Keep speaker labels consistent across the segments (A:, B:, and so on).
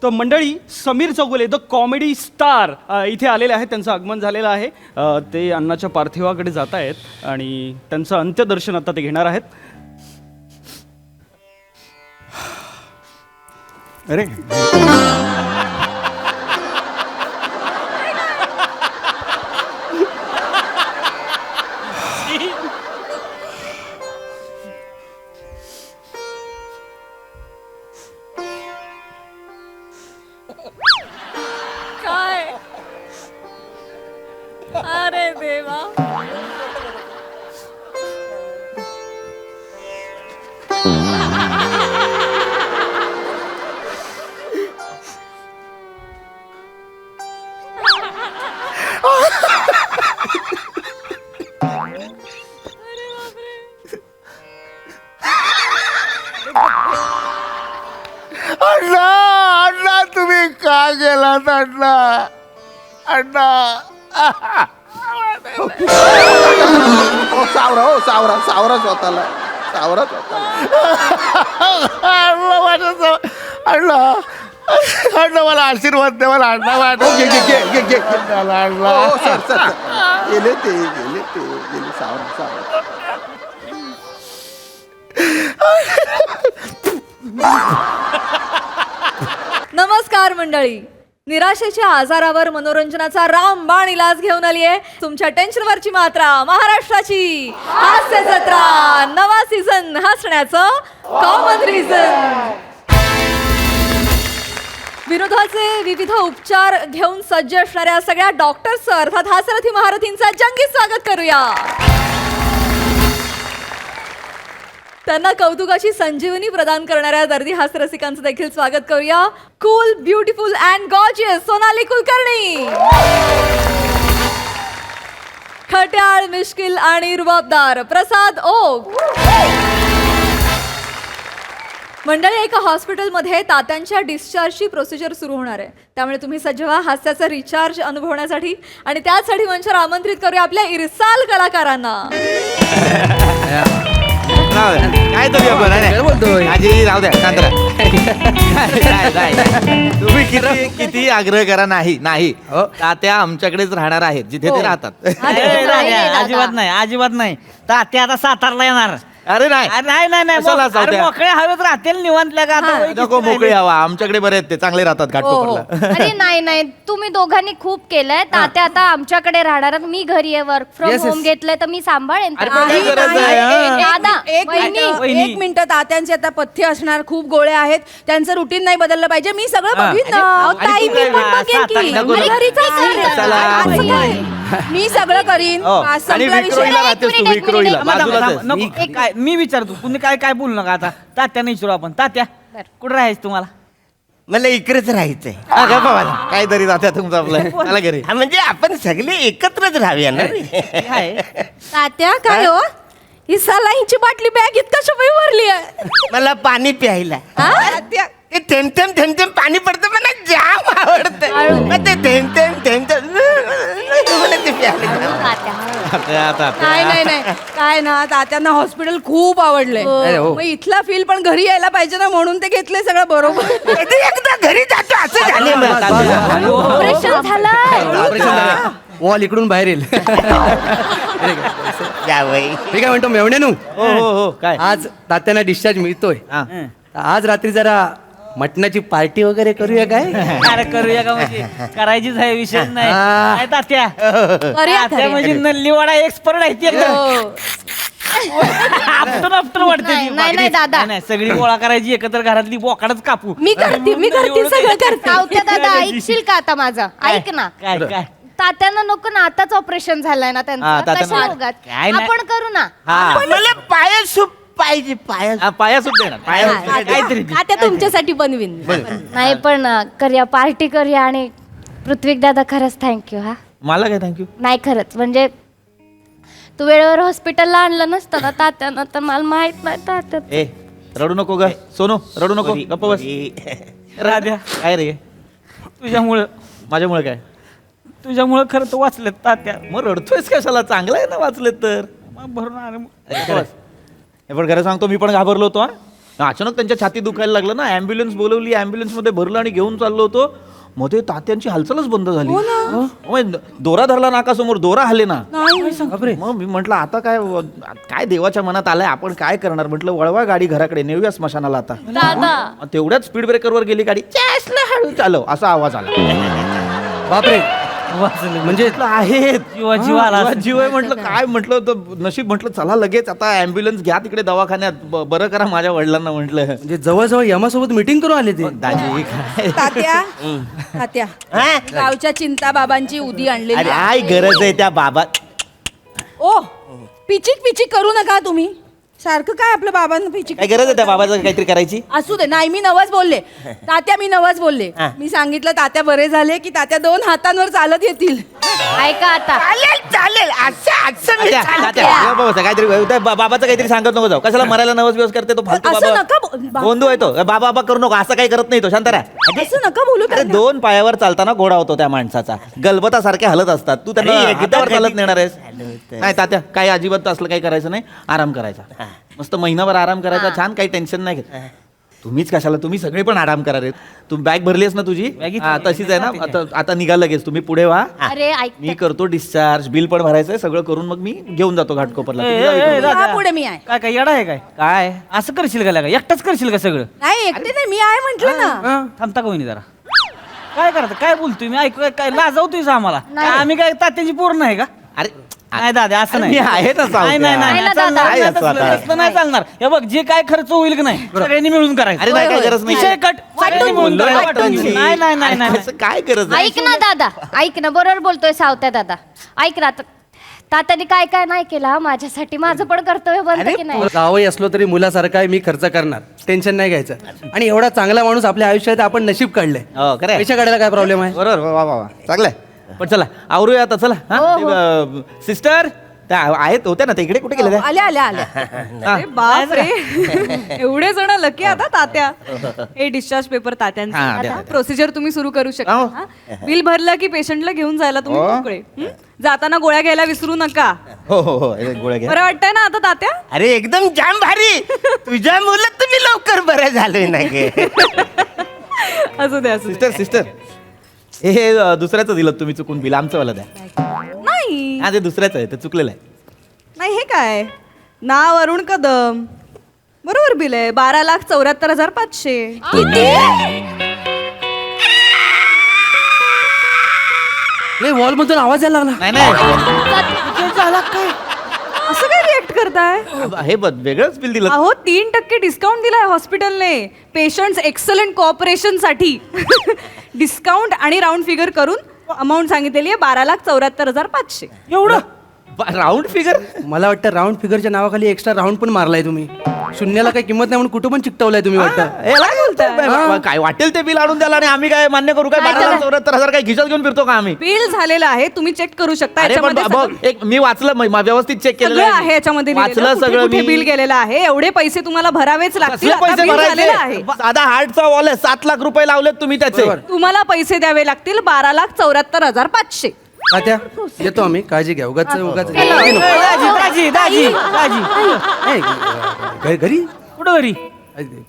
A: तर मंडळी, Sameer Chougule the comedy star इथे आलेले आहेत. त्यांचं आगमन झालेलं आहे. ते अण्णाच्या पार्थिवाकडे जात आहेत आणि त्यांचं अंत्यदर्शन आता ते घेणार आहेत. अरे
B: काय? अरे देवा.
C: अण्णा अण्णा तुम्ही का गेलात अण्णा अण्णा सावरा हो सावरा सावरा स्वतःला सावरा स्वतःला अण्णा अण्णा मला आशीर्वाद द्या मला अण्णा अण्णा गेले ते सावरा सावरा
B: नमस्कार मंडळी. निराशेच्या आजारावर मनोरंजनाचा रामबाण इलाज घेऊन आली आहे तुमच्या टेन्शनवरची मात्रा महाराष्ट्राची हास्य जत्रा. नवा सीझन हसण्याचं कॉमन रिझन. विनोदाचे विविध उपचार घेऊन सज्ज असणाऱ्या सगळ्या डॉक्टर्स अर्थात हास्यरथी महारथींचा जंगी स्वागत करूया. त्यांना कौतुकाची संजीवनी प्रदान करणाऱ्या दर्दी हास्यरसिकांचं देखील स्वागत करूया. Cool, beautiful and gorgeous Sonali Kulkarni. खट्याळ, मिश्किल आणि रुबाबदार प्रसाद ओक. मंडळी, एका हॉस्पिटलमध्ये तात्यांच्या डिस्चार्जची प्रोसिजर सुरू होणार आहे. त्यामुळे तुम्ही सज्ज व्हा हास्याचा रिचार्ज अनुभवण्यासाठी. आणि त्याचसाठी मंचावर आमंत्रित करूया आपल्या इरसाल कलाकारांना.
D: काय तरी आजी राहू द्या शांत तुम्ही किती आग्रह करा नाही नाही तात्या आमच्याकडेच राहणार आहेत जिथे ते राहतात.
E: अजिबात नाही अजिबात नाही. तात्या आता सातारला येणार.
D: अरे नाही
E: मोकळे हवेत राहतील निवांतल्या का
D: नको मोकळे हवा आमच्याकडे बरे आहेत ते चांगले राहतात घाटकोपरला.
F: अरे नाही तुम्ही दोघांनी खूप केलंय. तात्या आता आमच्याकडे राहणार. मी घरी आहे वर्क फ्रॉम होम घेतलंय तर मी सांभाळेन. दादा
B: एक मिनिट. तात्यांचे आता पथ्य असणार, खूप गोळ्या आहेत, त्यांचं रुटीन नाही बदललं पाहिजे. मी सगळं बघीन ना ताई. मी पण बघेन की मी सगळं करीन.
E: मी विचारतो तुम्ही काय काय बोलू नका. आता तात्या नाही विचारू आपण. तात्या कुठं राहायचं तुम्हाला?
C: मला इकडेच राहायचंय.
D: काय तरी तात्या तुमचं आपलं मला घरी
C: म्हणजे आपण सगळे एकत्रच राहूया ना.
B: तात्या काय हो, ही सलाईंची बाटली बॅगेत कशा भरली आहे?
C: मला पाणी प्यायला ते थेंब थेंब थेंब थेंब पाणी पडतं मला जाम आवडतं. मग ते थेंब थेंब थेंब थेंब मला ते प्यायला.
B: नाही काय ना, तात्यांना हॉस्पिटल खूप आवडलंय. मग इथला फील पण घरी यायला पाहिजे ना, म्हणून ते घेतलंय सगळं बरोबर.
C: एकदा घरी जातो असं झालं.
F: ऑपरेशन झालं.
G: वॉल इकडून बाहेर येईल. मी काय म्हणतो मेवण्यानू,
E: काय
G: आज तात्यांना डिस्चार्ज मिळतोय. आज रात्री जरा मटणाची पार्टी वगैरे करूया काय?
E: अरे करूया का म्हणजे करायचीच आहे विषय नाही. काय तात्या तात्या म्हणजे नल्लीवाडा एक्सपर्ट आहे. आपटून वाटते.
F: नाही दादा
E: नाही सगळी गोळा करायची एकत्र घरातली बोकाडच कापू.
F: मी करते सगळं करते. दादा ऐकशील का आता माझं? ऐक ना.
E: काय काय
F: तात्यांना नको ना, आताच ऑपरेशन झालंय ना त्यांचं. कशाला उगाच? आपण करू ना.
C: मला पाया सूप पाहिजे.
D: पाया सुद्धा येणार
E: काहीतरी
B: तात्या तुमच्यासाठी बनवीन.
F: नाही पण करूया, पार्टी करूया. आणि पृथ्वी दादा खरंच थँक्यू. हा
D: मला काय थँक्यू
F: नाही खरंच म्हणजे तू वेळेवर हॉस्पिटलला आणलं नसतं ना तात्यानं तर मला माहित नाही. तात्या
D: ए रडू नको ग सोनू, रडू नको गप्प बस.
E: राध्या
D: काय रे
E: तुझ्यामुळं
D: माझ्यामुळे काय?
E: तुझ्यामुळं खरं तर वाचलेत तात्या.
D: मग रडतोयस कशाला? चांगलं आहे ना वाचले तर.
E: मग भरून आले.
D: हे पण खरं सांगतो मी पण घाबरलो होतो हा. अचानक त्यांच्या छाती दुखायला लागलं ना, ॲम्ब्युलन्स बोलवली, ॲम्ब्युलन्स मध्ये भरलं आणि घेऊन चाललो होतो. मध्ये तात्यांची हालचालच बंद झाली. मग दोरा धरला नाकासमोर, दोरा हल्ले ना. मग मी म्हटलं आता काय देवाच्या मनात आलंय, आपण काय करणार. म्हटलं वळवा गाडी घराकडे, नेऊया स्मशानाला आता.
F: दादा
D: तेवढ्याच स्पीड ब्रेकरवर गेली गाडी, हळू चालव असा आवाज आला.
G: बापरे,
E: वाचलं.
G: म्हणजे
D: आहेत
E: जीव आला.
D: जीव आहे म्हटलं. काय म्हटलं तर नशीब म्हटलं चला लगेच आता ॲम्ब्युलन्स घ्या तिकडे दवाखान्यात, बरं करा माझ्या वडिलांना म्हटलं.
G: म्हणजे जवळजवळ यमासोबत मीटिंग करून आले ते.
D: दाजी काय
B: तात्या गावच्या चिंता बाबांची उदी आणलेली
D: अरे काय गरज आहे त्या बाबा.
B: ओ पिचिक पिचिक करू नका तुम्ही, सारखं काय आपल्या बाबांना पिचिक.
D: काय गरज आहे त्या बाबाचं काहीतरी करायची.
B: असू दे. नाही मी नवस बोलले तात्या, मी नवस बोलले. मी सांगितलं तात्या बरे झाले की तात्या 2 हातांवर चालत येतील.
F: ऐका आता,
C: चालेल असं मी सांगते.
D: काहीतरी बाबाचं काहीतरी सांगत नको जाऊ. कशाला मरायला नवस बिवस करते तो फालतू
B: असं
D: बाबा.
B: नका
D: गोंधू आहे तो. बाबा बाबा करू नको, असं काही करत नाही तो. शांत राहा.
B: असं नका बोलू
D: अरे
B: त्यांना.
D: 2 पायावर चालताना घोडा होतो त्या माणसाचा. गलबतासारखे हलत असतात. तू त्यांना
C: अरे, एकदा
D: हातावर चालत
C: कधी-
D: नेणार आहेस. नाही तात्या, काही अजिबात असलं काही करायचं नाही. आराम करायचा, मस्त महिनाभर आराम करायचा. छान, काही टेन्शन नाही घेत. तुम्हीच कशाला, तुम्ही सगळे पण आराम करा रे. तू बॅग भरलीस ना तुझी. हा, तशीच आहे ना. आता निघा लगेच. तुम्ही पुढे व्हा.
F: अरे ऐक,
D: मी करतो डिस्चार्ज, बिल पण भरायचंय, सगळं करून मग मी घेऊन जातो घाटकोपरला. तुम्ही जा इकडून.
B: हा, पुढे मी आहे.
E: काय काय येडा आहे काय?
D: काय
E: असं करशील का? एकटाच करशील का सगळं?
B: नाही एकटे नाही, मी आहे म्हंटल ना.
E: थांबता का वहिनी जरा? काय करता, काय बोलतोय मी? ऐकू काय लाजवतोय आम्हाला?
F: नाही.
E: आम्ही काय तात्यांची पूर्ण आहे का?
D: अरे
E: नाही दादा, असं नाही.
D: मी आहे ना
E: नाही नाही
F: नाही ना
E: नाही, चालणार
D: काय
E: नाही,
D: असं
E: तसलं-
D: आता?
E: तसलं नाही चालणार. हे बघ, जे काय खर्च होईल की नाही सगळ्यांनी मिळून करायचं.
D: अरे नाही, काय गरज नाही.
E: विषय कट. सगळ्यांनी मिळून
D: बोललोय
E: करायचं.
D: वाटून मी.
E: नाही नाही नाही
D: अरे
E: नाही
D: कसं काय गरज आहे?
F: ऐक ना दादा, ऐक ना, बरोबर बोलतोय सावत्या दादा. ऐक ना आता, तात्याने काय काय नाही केलं माझ्यासाठी, माझं पण कर्तव्य बनतं की नाही.
G: जावई असलो तरी मुलासारखा आहे, मी खर्च करणार, टेन्शन नाही घ्यायचं. आणि एवढा चांगला माणूस आपल्या आयुष्यात आपण नशीब काढलंय.
D: हो, खरं आहे.
G: पैसे काढायला काय प्रॉब्लेम आहे?
D: बरोबर. वा वा वा, चांगलंय. पण चला आवरूया आता. चला. सिस्टर त्या आहेत होत्या ना, ते इकडे कुठे गेले त्या?
B: आल्या आल्या आल्या. अरे बाप रे, एवढे जण लकी आता तात्या. हे डिस्चार्ज पेपर
D: हा, द्या,
B: तात्यांचे.
D: द्या.
B: प्रोसिजर तुम्ही सुरू करू शकता.
D: हो.
B: हा? बिल भरलं की पेशंटला घेऊन जायला तुम्ही मोकळे. जाताना गोळ्या घ्यायला विसरू नका.
D: हो हो हो, हे गोळ्या घ्या.
B: बरं वाटतंय ना आता तात्या?
C: अरे एकदम जाम भारी. तुझ्या मुलं तुम्ही लवकर बरं झालोय ना गे.
B: असू दे असू दे.
D: सिस्टर हे दुसऱ्याचं दिलं तुम्ही चुकून बिल, आमचं वाला द्या.
B: नाही
D: हा, ते दुसऱ्याचं आहे, ते चुकलेलं आहे.
B: नाही, हे काय नाव अरुण कदम, बरोबर बिल आहे. 12,74,500.
G: वॉल मधून आवाज यायला लागला.
D: नाही नाही,
B: असं काय रिएक्ट करताय?
D: हे बघ, वेगळंच बिल दिलं.
B: अहो 3% डिस्काउंट दिलाय हॉस्पिटलने पेशंट्स एक्सलंट कॉपरेशन साठी. डिस्काउंट आणि राऊंड फिगर करून अमाऊंट सांगितलेली आहे 12,74,500.
E: एवढं
D: राऊंड फिगर.
G: मला वाटतं राऊंड फिगरच्या नावाखाली एक्स्ट्रा राऊंड पण मारलाय तुम्ही. शून्याला काही किंमत नाही म्हणून कुठं पण चिकटवलाय तुम्ही वाटतं.
D: काय वाटेल ते बिल आणून द्याला आणि आम्ही काय मान्य करू? काय 12,74,000 काय खिशात घेऊन फिरतो का आम्ही?
B: बिल झालेलं आहे, तुम्ही चेक करू शकता.
D: अरे पण
B: याच्यामध्ये
D: बघ, एक मी वाचलं, व्यवस्थित चेक केलेलं
B: सगळं आहे याच्यामध्ये लिहिलेलं.
D: वाचलं
B: कुठे
D: सगळं
B: कुठे
D: मी.
B: बिल गेलेलं आहे. एवढे पैसे तुम्हाला भरावेच लागतील.
D: कसले
B: आता
D: पैसे
B: बिल झालेलं आहे.
D: भरायचे? साधा हार्टचा वॉल आहे, 7 लाख रुपये लावलेत तुम्ही त्याचे.
B: तुम्हाला पैसे द्यावे लागतील 12,74,500.
G: तात्या येतो आम्ही, काळजी घ्या. उगाच उगाच
E: दाजी दाजी दाजी दाजी
G: नाही, घरी
E: कुठं घरी?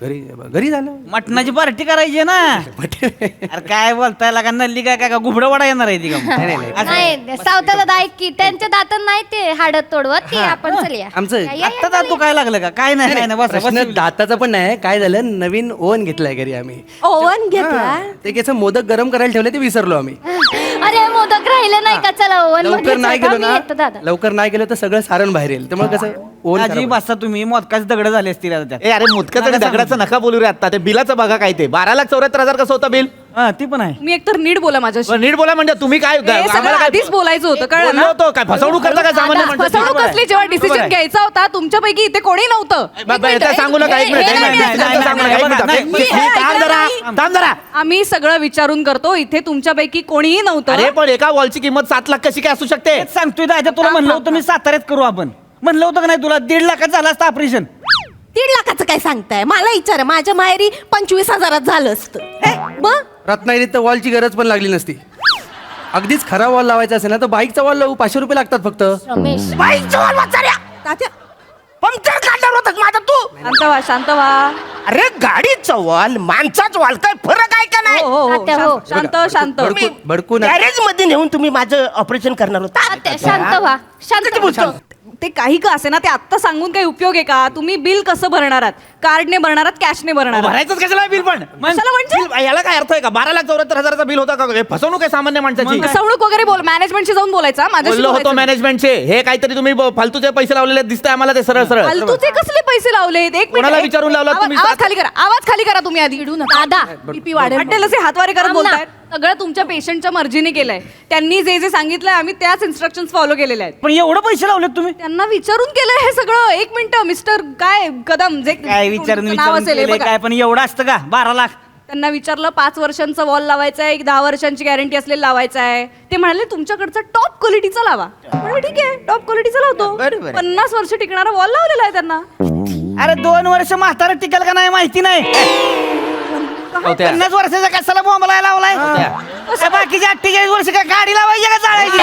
G: घरी घरी झालं.
E: मटणाची पार्टी करायची आहे ना. अरे काय बोलताय लागा, नल्ली काय काय गुबडा वडा येणार आहे ती का?
F: नाही सावत्या दादा, ऐक की त्यांच्या दातन नाही ते हाडत तोडवत ते आपण चलूया.
G: आमचं
F: या, या,
E: आता दात तू काय लागलं का? काय नाही काय नाही, बस
G: प्रश्न दाताचा पण नाही. काय झालं, नवीन ओव्हन घेतलाय घरी आम्ही.
B: ओव्हन घेतला.
G: ते कसं मोदक गरम करायला ठेवले, ते विसरलो आम्ही.
F: अरे मोदक राहिले नाही का? चला ओव्हन
G: लवकर नाही गेलो ना,
F: दादा.
G: लवकर नाही गेलो तर सगळं सारण बाहेर येईल. त्यामुळे कसं ओव्हन
E: दाजी बसा तुम्ही, मोदकाच दगड झाले असतील आता त्यात.
D: ए अरे मुतकाचं आणि दगडाचं नका बोलू रे आता. ते बिलाचं बघा काय ते 12,74,000 कसं होतं बिल?
E: हा, ती पण आहे.
B: मी एकतर नीट बोला माझ्याशी.
D: बरं, नीट बोला म्हणजे तुम्ही काय
B: हे सगळं
D: आम्हाला काय
B: आधीच बोलायचं होतं, कळलं
D: बोललो
B: ना?
D: होतो काय? फसवणूक करता काय सामान्य माणसाची?
B: फसवणूक असली जेव्हा डिसिजन घ्यायचा होता तुमच्यापैकी इथे कोणी नव्हतं.
D: बाबा, याचं सांगू नका. एक मिनिट,
B: हे नाही,
D: एक मिनिट,
B: नाही,
D: सांगू नका, एक मिनिट.
E: नाही,
D: मी- थांब जरा, थांब जरा.
B: आम्ही सगळं विचारून करतो. इथे तुमच्यापैकी कोणीही नव्हतं.
D: अरे पण एका वॉलची किंमत 7 लाख कशी काय असू शकते?
E: तेच सांगतोय दादा, तुला म्हणलं होतं मी साताऱ्यात करू आपण. म्हणलं होतं का नाही तुला? 1.5 लाखात झालं असतं ऑपरेशन.
H: 1.5 लाखाचं काय सांगताय? मला विचार, माझ्या माहेरी 25,000 झालं असतं. मग
G: रत्नागिरीत तर वॉलची गरज पण लागली नसती. अगदीच खरा वॉल लावायचा असेल ना तर बाईकचा वॉल लावू, 500 रुपये लागतात फक्त.
F: रमेश
C: बाईकचं वाल वाचाऱ्या.
B: तात्या
C: पंक्चर काढणार होता होतास माझा तू
B: शांत व्हा शांत व्हा.
C: अरे गाडीचा वाल माणसाचा वाल काय फरक आहे का नाही?
B: हो हो
F: तात्या, हो.
B: शांत शांत.
G: भडकू नका.
C: गॅरेज मध्ये नेऊन तुम्ही माझं ऑपरेशन करणार होता.
F: तात्या, शांत व्हा शांत व्हा.
B: ते काही का असे ना ते आत्ता सांगून काही उपयोग आहे का? तुम्ही बिल कसं भरणार आहात? कार्डने भरणार आहात कॅशने भरणार आहात?
D: भरायचंच कशाला बिल पण
B: कशाला म्हणजे?
D: बिल- याला काय अर्थ आहे का 12,74,000चं बिल होता का हे फसवणूक आहे सामान्य माणसाची
B: फसवणूक वगैरे बोल मॅनेजमेंटशी जाऊन बोलायचा माझ्याशी
D: बोललो होतो
B: बोलायचं.
D: मॅनेजमेंटचे हे काहीतरी तुम्ही फालतूचे पैसे लावलेले दिसतंय आम्हाला ते सरळ सरळ
B: फालतूचे कसले पैसे लावलेत? एक मिनिट,
D: कोणाला
B: एक-
D: विचारून लावलात
B: आवाज-
D: तुम्ही?
B: आवाज खाली करा, आवाज खाली करा तुम्ही आधी.
F: दादा
B: बीपी वाढेल. हॉटेल असे हातवारे करत
F: थांब ना.
B: बोलतायत. सगळं तुमच्या पेशंटच्या मर्जीने केलंय. त्यांनी जे जे सांगितलंय आम्ही त्याच इन्स्ट्रक्शन फॉलो केलेले आहेत.
E: पण एवढं पैसे लावलेत तुम्ही
B: त्यांना विचारून केलंय हे सगळं. एक मिनिट मिस्टर काय कदम जे
E: काय विचारून
B: तुमचं नाव असेल हे
E: केलंय
B: बघा.
E: काय पण एवढं असतं का 12 लाख
B: त्यांना विचारलं 5 वर्षांचा वॉल लावायचा आहे, 10 वर्षांची गॅरंटी असलेला लावायचा आहे. ते म्हणाले तुमच्याकडचा टॉप क्वालिटीचा लावा. म्हणजे ठीक आहे टॉप क्वालिटीचा लावतो.
C: बरोबर आहे.
B: 50 वर्ष टिकणारा वॉल लावलेला आहे त्यांना.
E: अरे 2 वर्ष म्हातारा टिकल का नाही माहिती नाही 50 वर्षाचा कशाला बॉम्बला लावलाय अरे बाकीचे 48 वर्ष काय गाडी लावायची का चालायची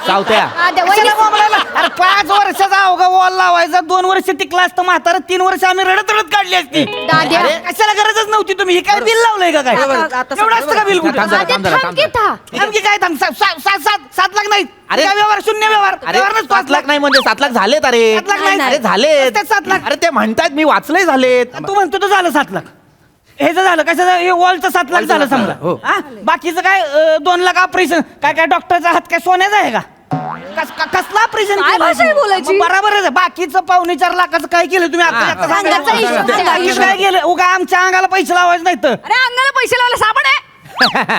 D: सावत्या
F: दादा,
E: कशाला
F: वहिनी-
E: बॉम्बला लावला? अरे 5 वर्षाचा अवघा वॉल लावायचा 2 वर्ष टिकला असतं म्हातारा 3 वर्ष आम्ही रडत रडत काढली असती
F: दाद्या.
E: अरे, कशाला गरजच नव्हती तुम्ही हे काय बिल लावलंय का काय एवढं असतं का बिल कुठं
D: थांब जरा, थांब जरा,
F: थांब की था.
E: आणखी काय थांब 7 लाख नाही
D: अरे,
E: काय व्यवहार शून्य व्यवहार
D: अरे
E: व्यवहारच
D: 7 लाख नाही म्हणजे 7 लाख झालेत अरे
E: 7 लाख नाही.
D: अरे झालेत
E: ते 7 लाख.
D: अरे ते म्हणतायत मी वाचले झालेत
E: तू म्हणतो तर झालं 7 लाख हे जर झालं कशाचं हे वॉलचं 7 लाख झालं समजा
G: हो.
E: हा? बाकीचं काय 2 लाख ऑपरेशन काय काय डॉक्टरचा हात काय सोन्याचा आहे का कसलं ऑपरेशन
B: काय भाषा आहे बोलायची?
E: बरोबरच आहे बाकीचं 4.25 लाखाचं काय केलं तुम्ही आता
F: सांगायचा हिशोब सांगा.
E: बाकी काय केलं उगा आमच्या अंगाला पैसे लावायचे नाहीत
B: अरे अंगाला पैसे लावले साबण आहे.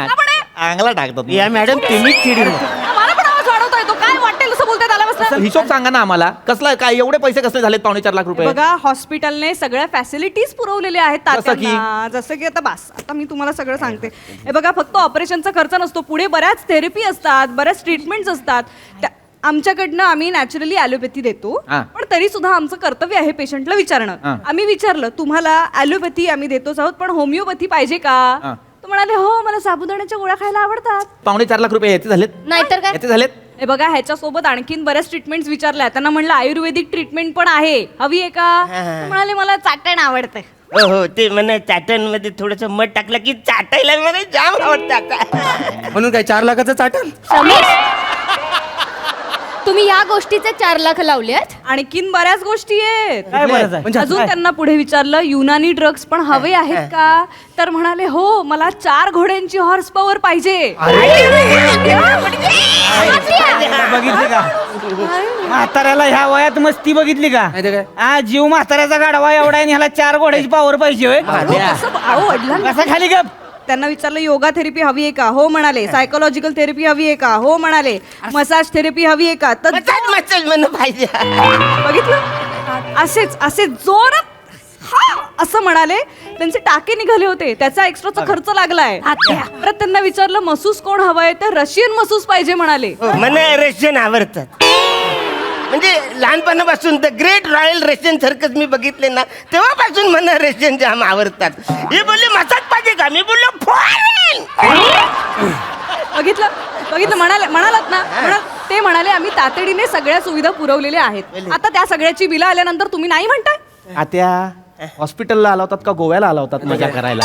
B: साबण आहे.
D: अंगला टाकतात
C: या मॅडम तुम्ही चिडी
B: मला पण आवाज वाढवता येतो. काय वाटेल असं बोलताय त्याला बसलं.
D: हिशोब सांगा ना आम्हाला कसला काय एवढे पैसे कसले झालेत 4.25 लाख रुपये
B: बघा हॉस्पिटलने सगळ्या फॅसिलिटीज पुरवलेल्या आहेत
D: जसं की?
B: तात्यांना. जसं की आता बस आता मी तुम्हाला सगळं सांगते. हे बघा फक्त ऑपरेशनचा खर्च नसतो. पुढे बऱ्याच थेरपी असतात, बऱ्याच ट्रीटमेंट्स असतात. आमच्याकडनं आम्ही नॅचरली ॲलोपॅथी देतो.
D: हा.
B: पण तरी सुद्धा आमचं कर्तव्य आहे पेशंटला विचारणं.
D: हा.
B: आम्ही विचारलं तुम्हाला ॲलोपॅथी आम्ही देतोच आहोत पण होमिओपॅथी पाहिजे का?
D: हा.
B: तो म्हणाले हो मला साबुदाण्याच्या गोळ्या खायला आवडतात.
D: 4.25 लाख रुपये याचे झालेत
F: नाहीतर काय
D: याचे झालेत
B: हे बघा ह्याच्यासोबत आणखीन बऱ्याच ट्रीटमेंट्स विचारल्या. त्यांना म्हणलं आयुर्वेदिक ट्रीटमेंट पण आहे, हवी आहे का? ते म्हणाले मला चाटण आवडतंय.
C: हो हो ते म्हणे चाटण मध्ये थोडस मध टाकलं की चाटायला मला जाम आवडतं आता.
G: म्हणून काय 4 लाखाचं चाटण?
F: तुम्ही या गोष्टीचे 4 लाख लावलेत
B: आणखीन बऱ्याच गोष्टी आहेत.
E: काय बरं आहे
G: म्हणजे
B: अजून त्यांना पुढे विचारलं युनानी ड्रग्स पण हवे आहेत का? तर म्हणाले हो मला 4 घोड्यांची हॉर्स पॉवर पाहिजे.
E: बघितली का म्हाताऱ्याला ह्या वयात मस्ती बघितली का
G: नाही तर काय?
E: हा जीव म्हाताऱ्याचा गाडवा एवढा आहे आणि ह्याला 4 घोड्याची पावर पाहिजे होय
B: कसं- अहो, वडिलांना
E: कसा खाली गप
B: त्यांना विचारलं योगा थेरपी हवी आहे का? हो म्हणाले. सायकोलॉजिकल थेरपी हवी आहे का? हो म्हणाले. मसाज थेरपी हवी आहे का? तर
C: मसाज म्हणून पाहिजे.
B: बघितलं असे जोरात हा असं म्हणाले. त्यांचे टाके निघाले होते त्याचा एक्स्ट्राचा खर्च लागलाय. परत त्यांना विचारलं मसूस कोण हवाय तर रशियन मसूस पाहिजे म्हणाले.
C: मला रशियन आवडतात. म्हणजे लहानपणापासून the great royal Russian circus मी बघितले ना तेव्हापासून मला रशियन जाम आवडतात. हे बोलले मसाज पाहिजे का? मी बोललो फॉरेन.
B: बघितलं म्हणालात ना ते म्हणाले आम्ही तातडीने सगळ्या सुविधा पुरवलेल्या आहेत. आता त्या सगळ्याची बिलं आल्यानंतर तुम्ही नाही म्हणताय.
D: आत्या हॉस्पिटलला आला होतात का गोव्याला आला होतात मजा करायला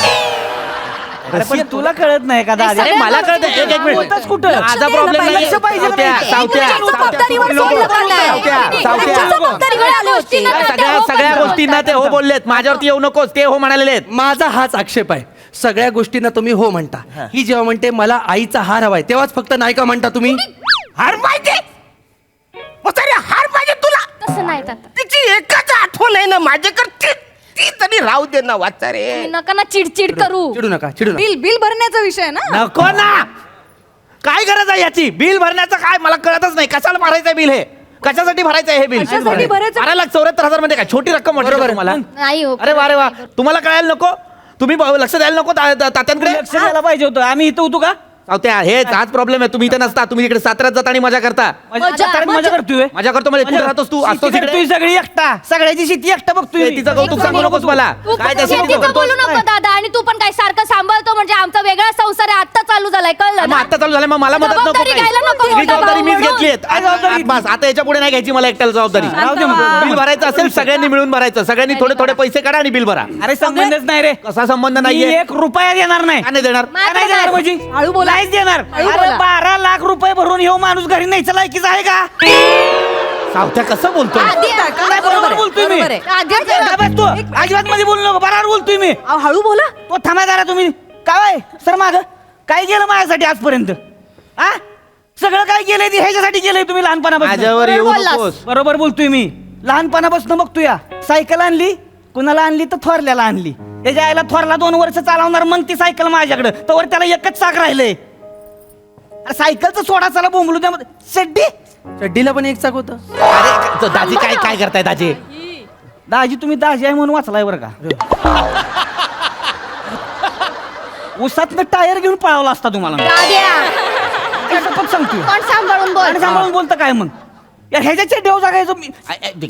E: अरे पण तुला कळत नाही का दादा?
D: अरे मला कळतं एक मिनिट
E: होताच कुठं
D: माझा प्रॉब्लेम नाही
E: लक्ष पाहिजे ना
D: सावत्या,
E: बाई.
D: सावत्या,
B: जबाबदारीवर
D: सावत्या,
B: सोडलं का नाही?
D: सावत्या, सावत्या.
B: जबाबदारीवर आले होते.
D: सगळ्या गोष्टींना ते हो बोललेत माझ्यावरती येऊ नकोस ते हो म्हणालेले आहेत.
G: माझा हाच आक्षेप आहे. सगळ्या गोष्टींना तुम्ही हो म्हणता. ही जेव्हा म्हणते मला आईचा हार हवाय तेव्हाच फक्त नाही का म्हणता तुम्ही?
C: हार पाहिजे. म्हातारे हार पाहिजे तुला.
F: तसं नाही तात्या.
C: तिची एकच आठवण आहे ना माझ्याकडे ती तरी राहू दे ना वाचारे.
F: तुम्ही नका ना चिडचिड करू
G: चिडू नका चिडू नका.
B: बिल भरण्याचा विषय ना.
D: नको ना काय गरज आहे याची बिल भरण्याचं काय मला कळतच नाही कशाला भरायचंय बिल हे कशासाठी भरायचंय हे बिल
B: कशासाठी भरायचं?
D: 12,74,000 म्हणजे काय छोटी रक्कम वाटते का तुम्हाला
F: नाही हो
D: अरे वा रे वा तुम्हाला कळायला नको तुम्ही लक्ष द्यायला नको तात्यांकडे
E: लक्ष द्यायला पाहिजे होतं आम्ही इथं होतो का
D: सावत्या हेच हाच प्रॉब्लेम आहे. तुम्ही इथे नसता, तुम्ही इकडे साताऱ्यात जाता आणि मजा करता.
E: मजा करतोय
D: मजा करतो म्हणजे कुठे राहतोस तू? असतोस
E: शेती करतोय
D: इकडे.
E: सगळी एकटा, सगळ्याची शेती एकटा बघतोय.
D: शेतीचं कौतुक सांगू नकोस मला.
F: तू
D: काय
F: पण
D: त्या शेतीचं
F: शेतीचं
D: करतोस?
F: बोलू नको दादा. आणि तू पण काय सारखं सांभाळतो म्हणजे आमचा वेगळा संसार आहे, आता चालू झालाय, कळलं
D: मग
F: ना?
D: आता चालू झालं, मग मला मदत नको
F: जबाबदारी
D: काही.
F: घ्यायला नको
D: ही
F: मोठा
D: जबाबदारी
F: भाऊ
D: मीच
F: म्हणून.
D: घेतलीये. बस आता याच्या पुढे नाही घ्यायची मला एकट्याला जबाबदारी.
E: राहू दे मग.
D: बिल भरायचं असेल सगळ्यांनी मिळून भरायचं. सगळ्यांनी थोडे थोडे पैसे काढा आणि बिल भरा.
E: अरे संबंधच नाही रे.
D: कसा संबंध
E: मी
D: नाहीये?
E: 1 रुपया देणार नाही.
D: का नाही देणार?
E: का नाही देणार म्हणजे?
B: हळू बोला.
E: नाहीच देणार.
B: हळू
E: अरे
B: बोला.
E: 12 लाख रुपये भरून ह्यो माणूस घरी न्यायचा लायकीच आहे का?
D: सावत्या कसं बोलतोय?
E: काय बरोबर बोलतोय मी?
B: बरोबर आहे.
E: काय बस तू अजिबात मध्ये बोलू नको. बरोबर बोलतोय मी.
B: अहो, हळू बोला.
E: तो थांबा जरा तुम्ही. काय सर माग काय केलं माझ्यासाठी आजपर्यंत? आ सगळं काय केलंय ते ह्याच्यासाठी केलंय तुम्ही लहानपणापासून.
D: माझ्यावर येऊ
F: बोललास.
D: नकोस.
E: बरोबर बोलतोय मी. लहानपणापासून बघतोय या. सायकल आणली, कुणाला आणली तर थोरल्याला आणली. त्याच्या आईला थोरला 2 वर्ष चालवणार मग ती सायकल माझ्याकडे, तर त्याला एकच चाक राहिलंय. अरे सायकलचं सोडा चला बोंबलू द्या चड्डी.
G: चड्डीला पण एक चाक होतं.
D: अरे दाजी काय काय करताय दाजी?
E: दाजी तुम्ही दाजी आहे म्हणून वाचलाय बरं का. उसातनं टायर घेऊन पळावला असता तुम्हाला.
F: दाद्या,
E: पण सांगतोय
F: पण सांभाळून बोल.
E: आणि सांभाळून बोलतं काय मग? यार ह्याच्या देव जागायचं मी.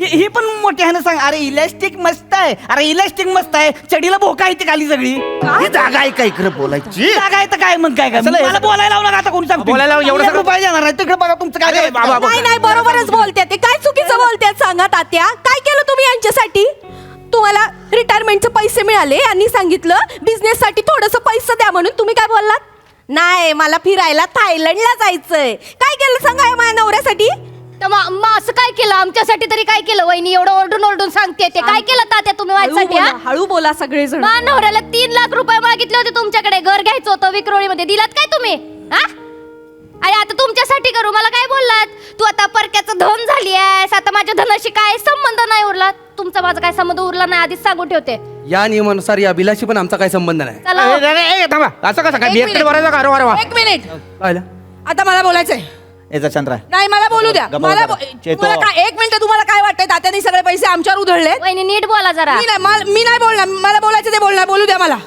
E: ही पण मोठ्या ह्यानं सांग. अरे इलास्टिक मस्त आहे. अरे इलास्टिक मस्त आहे. चडीला भोका आहे ती खाली सगळी.
C: ही जागा आहे का इकडे बोलायची?
E: जागा आहे तर काय मग काय काय मला बोलायला लावू नका आता कोणी सांगतो.
D: बोलायला लावून एवढं सगळं-
E: रुपये देणार नाही तिकडे बघा तुमचं काय
D: अरे
E: करायचं.
D: बाबा, बाबा.
H: नाही नाही बरोबरच बोलते ते. काय चुकीचं बोलतात सांगा तात्या. काय केलं तुम्ही यांच्यासाठी? तुम्हाला रिटायरमेंटचे पैसे मिळाले आणि सांगितलं बिझनेस साठी थोडस पैसे द्या म्हणून. तुम्ही काय बोललात? नाही मला फिरायला थायलंडला जायचंय. काय केलं सांगा या माझ्या नवऱ्यासाठी?
F: तर मग असं काय केलं आमच्यासाठी तरी? काय केलं वहिनी? एवढं ओरडून ओरडून सांगते ते. काय केलं तात्या तुम्ही
B: हळू
F: माझ्यासाठी?
B: बोला, हळू बोला सगळेजण.
F: नवऱ्याला 3 लाख रुपये मागितले होते तुमच्याकडे. घर घ्यायचं होतं विक्रोळीमध्ये, दिलात काय तुम्ही? हा? अरे आता तुमच्यासाठी करू, मला काय बोललात? तू आता परक्याचं धन झाली आहेस, आता माझ्या धनाशी काय संबंध नाही उरला. तुमचा माझा काय संबंध उरला नाही, आधीच सांगून ठेवते.
G: या नियमानुसार या बिलाशी पण आमचा काही संबंध नाही.
F: चला हो.
D: थांबा. असं कसं काय? मी एकटे भरायचं का? अरे वा.
H: 1 मिनिट.
G: पाहिलं?
H: आता मला बोलायचंय.
D: याचा चंद्रा
H: नाही मला बोलू द्या.
D: गप्पा
H: मला
D: करा. चेतो.
H: तुम्हाला काय 1 मिनिट तुम्हाला काय वाटतंय तात्याने सगळे पैसे आमच्यावर उधळले?
F: वहिनी नीट बोला जरा.
H: मी नाही बोलणार. मला बोलायचं ते बोलणार. बोलू द्या मला.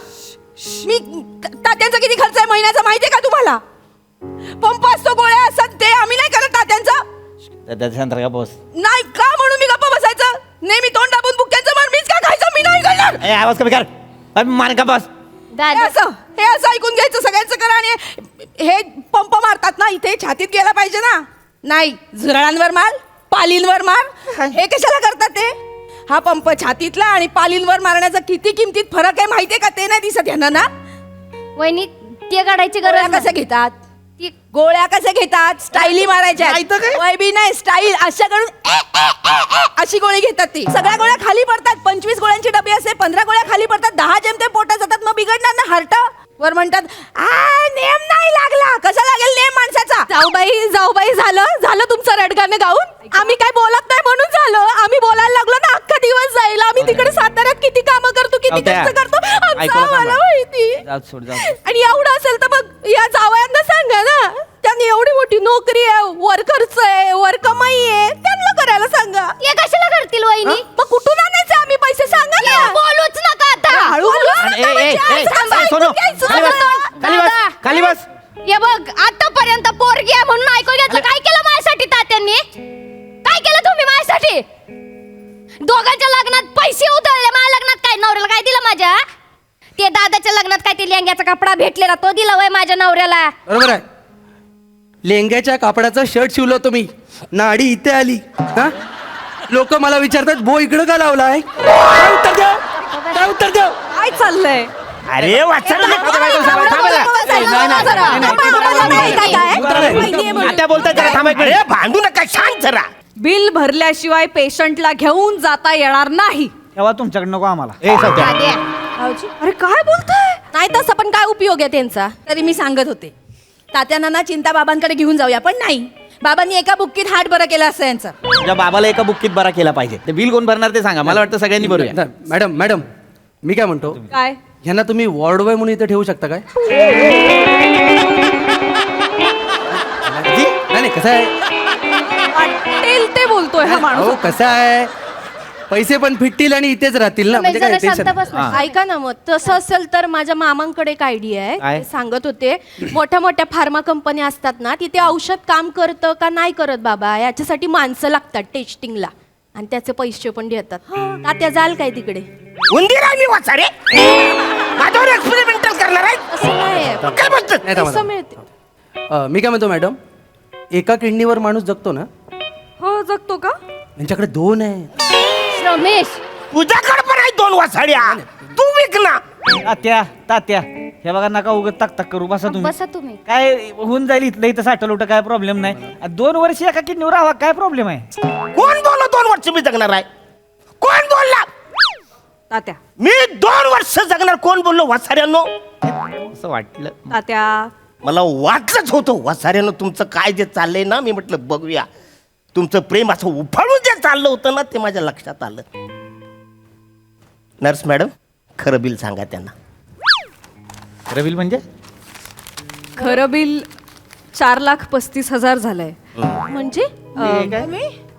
H: मी तात्यांचा किती खर्च आहे महिन्याचा माहितीये का तुम्हाला? पंप असतो, गोळ्या असतात, ते आम्ही नाही करत तात्यांचा.
D: चंद्रा का बस.
H: नाही का म्हणून मी गप्पा बसायचं? नेहमी तोंड दाबून बुक्यांचं म्हण मीच का खायचं? मी नाही करणार.
D: आवाज कमी कर. मान का बस.
F: दादा,
H: हे असं ऐकून घ्यायचं सगळ्यांचं करा. आणि हे पंप मारतात ना इथे, छातीत गेला पाहिजे ना. नाही झुरळांवर मार, पालींवर मार. हे कशाला करतात ते? हा पंप छातीतला आणि पालींवर मारण्याचा किती किमतीत फरक आहे माहितीये का? ते नाही दिसत यांना ना.
F: वहिनी ते काढायची
H: गोळ्या
F: गरज
H: कशा
F: नाही.
H: घेतात?
F: ती-
H: गोळ्या कशा घेतात? स्टाईली मारायच्या.
E: नाही तर काय?
H: वय बी नाही स्टाईल अशाकडून अशी गोळी घेतात ती. सगळ्या गोळ्या खाली पडतात. 25 गोळ्यांची डबी असते, 15 गोळ्या खाली पडतात, 10 जेमते पोटात जातात. मग बिघडणार ना हार्ट. वर म्हणतात नेम नाही लागला. कसा लागेल नेम माणसाचा?
B: जाऊबाई झालं तुमचं रडगाणं गाऊन.
H: आम्ही काय बोलत नाही म्हणून झालं. आम्ही बोलायला लागलो ना अख्खा दिवस जाईल. आम्ही तिकडे साताऱ्यात किती कामं करतो, किती
D: जाऊ द्या.
H: कष्ट करतो आमचं
D: ऐकूला
H: आम्हाला
D: सांगा.
H: माहिती.
E: जाऊ सोड, जाऊ.
H: आणि एवढं असेल तर मग या जावयांना सांगा ना. त्यांनी एवढी मोठी नोकरी आहे, वर खर्च आहे, वर कमाई आहे, त्यांना करायला सांगा.
F: हे कशाला करतील वहिनी?
H: मग कुठून आणायचे आम्ही पैसे सांगा
F: हे
H: ना.
F: बोलूच नका आता.
H: हळू बोला ना,
D: ए, ए,
H: म्हणजे
D: ए,
H: असं
D: सोनू,
H: ऐकून घ्यायचं
D: खाली बस.
H: सगळं.
D: खाली बस. खाली बस.
F: हे बघ आतापर्यंत पोरगी आहे म्हणून ऐकून घेतलं. काय केलं माझ्यासाठी तात्यांनी? काय केलं तुम्ही माझ्यासाठी? दोघांच्या लग्नात पैसे उधळले. माझ्या लग्नात काय नवऱ्याला काय दिलं माझ्या? ते दादाच्या लग्नात काय ते लेंग्याचा कपडा भेटलेला तो दिला वय माझ्या नवऱ्याला.
G: बरोबर आहे. लेंग्याच्या कापडाचा शर्ट शिवलो तुम्ही, नाडी इथे आली. हा लोक मला विचारतात भो इकडं का लावलाय? काय उत्तर द्या? काय उत्तर द्या?
B: काय चाललंय?
C: अरे वाचा ना.
D: आता बोलताय जरा थांबा एक
C: अरे
D: मिनिट.
C: भांडू नका, शांत जरा.
B: बिल भरल्याशिवाय पेशंटला घेऊन जाता येणार नाही.
E: तेव्हा तुमच्याकडे नको आम्हाला.
D: ए सावत्या.
H: अरे काय बोलताय? नाही तसं पण काय उपयोग आहे त्यांचा? तरी मी सांगत होते तात्यांना ना चिंता बाबांकडे घेऊन जाऊया, पण नाही. बाबांनी एका बुक्कीत हात बरं केलं असं यांचं.
D: तुझ्या बाबाला एका बुक्कीत बरा केला पाहिजे. ते बिल कोण भरणार ते सांगा. मला वाटतं सगळ्यांनी भरूया.
G: मॅडम मी काय म्हणतो,
B: काय?
G: ह्यांना तुम्ही वॉर्ड बॉय म्हणून इथे ठेवू शकता काय? नाही कसं आहे,
B: वाटेल ते बोलतोय हा माणूस.
G: कसं आहे, पैसे पण फिटतील आणि इथेच राहतील ना, म्हणजे
F: जरा
G: काय
F: शांत
G: टेन्शन
F: बस ना.
H: ऐका ना, मग तसं असेल तर माझ्या मामांकडे एक आयडिया आहे.
E: काय?
H: ते सांगत होते मोठ्या मोठ्या फार्मा कंपन्या असतात ना, तिथे औषध काम करतं का नाही करत बाबा, याच्यासाठी माणसं लागतात टेस्टिंगला आणि त्याचे पैसे पण देतात. तात्या जाल काय तिकडे?
C: उंदीर आहे मी वाचारे, माझ्यावर एक्सपेरिमेंटल करणार आहे.
H: असं नाही
C: मग काय बोलतात?
G: नाही, थांबा,
H: पैसा मिळते.
G: मी काय म्हणतो मॅडम, एका किडनीवर माणूस जगतो ना,
B: हो जगतो का?
G: यांच्याकडे 2 आहे.
F: रमेश
C: तुझ्याकडे पण आहे 2 वासाड्या, तू विक ना.
E: तात्या हे बघा नका उगत ताक करू, बसा तुम्ही.
F: बसा तुम्ही.
E: काय होऊन जाईल इथलं इथं साठवलं होतं, काय प्रॉब्लेम नाही. 2 वर्ष एका किडनीवर राहावा, काय प्रॉब्लेम आहे?
C: कोण बोललो 2 वर्ष मी जगणार आहे? कोण बोलला?
B: तात्या
C: मी 2 वर्ष जगणार, कोण बोललो वासाऱ्यांनो?
E: असं वाटलं.
B: तात्या
C: मला वाटलंच होतं वासाऱ्यानं तुमचं काय जे चाललंय ना, मी म्हटलं बघूया. तुमचं प्रेम असं उफाळून जे चाललं होतं ना, ते माझ्या लक्षात आलं. नर्स मॅडम, खरं बिल सांगा त्यांना.
E: रविल म्हणजे
B: खरं बिल 4,35,000 झालंय.
H: म्हणजे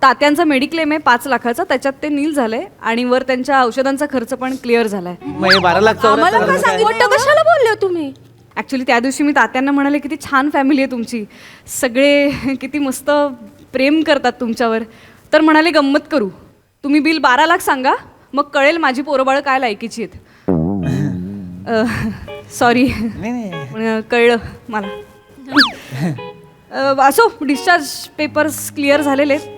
B: तात्यांचा मेडिक्लेम आहे 5 लाखाचा, त्याच्यात ते नील झालंय आणि वर त्यांच्या औषधांचा खर्च पण क्लिअर झालाय.
E: मग हे 12 लाख
H: आम्हाला काय सांगितलं? खोटं कशाला बोलले हो तुम्ही?
B: ऍक्च्युली त्या दिवशी मी तात्यांना म्हणाले किती छान फॅमिली आहे तुमची, सगळे किती मस्त प्रेम करतात तुमच्यावर. तर म्हणाले गंमत करू, तुम्ही बिल 12 लाख सांगा, मग कळेल माझी पोरबाळ काय लायकीची आहेत. सॉरी पण कळलं मला. असो, डिस्चार्ज पेपर्स क्लिअर झालेले आहेत.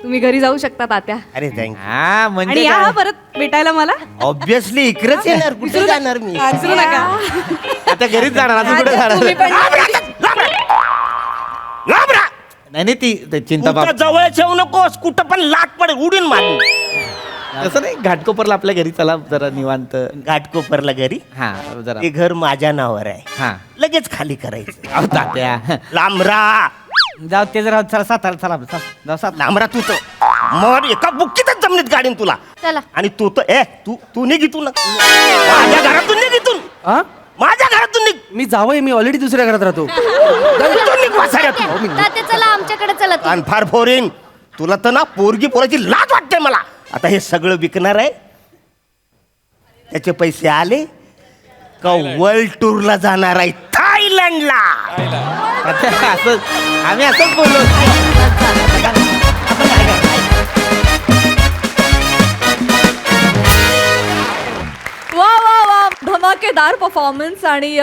B: तुम्ही घरी जाऊ शकता तात्या.
C: अरे थँक
E: हा
B: आणि
E: म्हणजे
B: या
E: काय?
B: परत भेटायला मला.
C: ऑब्विसली इकडेच येणार, कुठे जाणार मी?
B: विसरू नका.
E: आता घरीच जाणार, अजून कुठे जाणार?
B: तुम्ही पण
C: लांब राहा.
E: नाही ती चिंता
C: कुठं जवळ ठेवू नकोस, कुठं पण लाट पडेल, उडून मारू.
E: तसं नाही, घाटकोपरला आपल्या घरी चला जरा निवांत.
C: घाटकोपरला घरी,
E: हा जरा
C: ते घर माझ्या नावावर आहे,
E: हा
C: लगेच खाली करायचं.
E: अहो, तात्या
C: लांब राहा.
E: जाऊ ते जरा चला सातारा चला जाऊ सात
C: लांब राहा तू तर. मग एका बुक्कीतच जमिनीत गाडीन तुला.
F: चला.
C: आणि तू तर तू निघ इथून. माझ्या घरातून निघ इथून.
G: हा,
C: माझ्या घरातून निघ.
G: मी जावंय, मी ऑलरेडी दुसऱ्या घरात राहतो.
C: इथून निघ वासाऱ्यातून.
F: तात्या चला आमच्याकडे चला तुम्ही.
C: आणि फार फोरीन तुला तर ना पोरगी पोराची लाज वाटते मला. आता हे सगळं विकणार आहे, त्याचे पैसे आले का वर्ल्ड टूरला जाणार आहे, थायलंडला.
E: असं आम्ही असंच बोललो.
B: वा वा वा, धमाकेदार परफॉर्मन्स आणि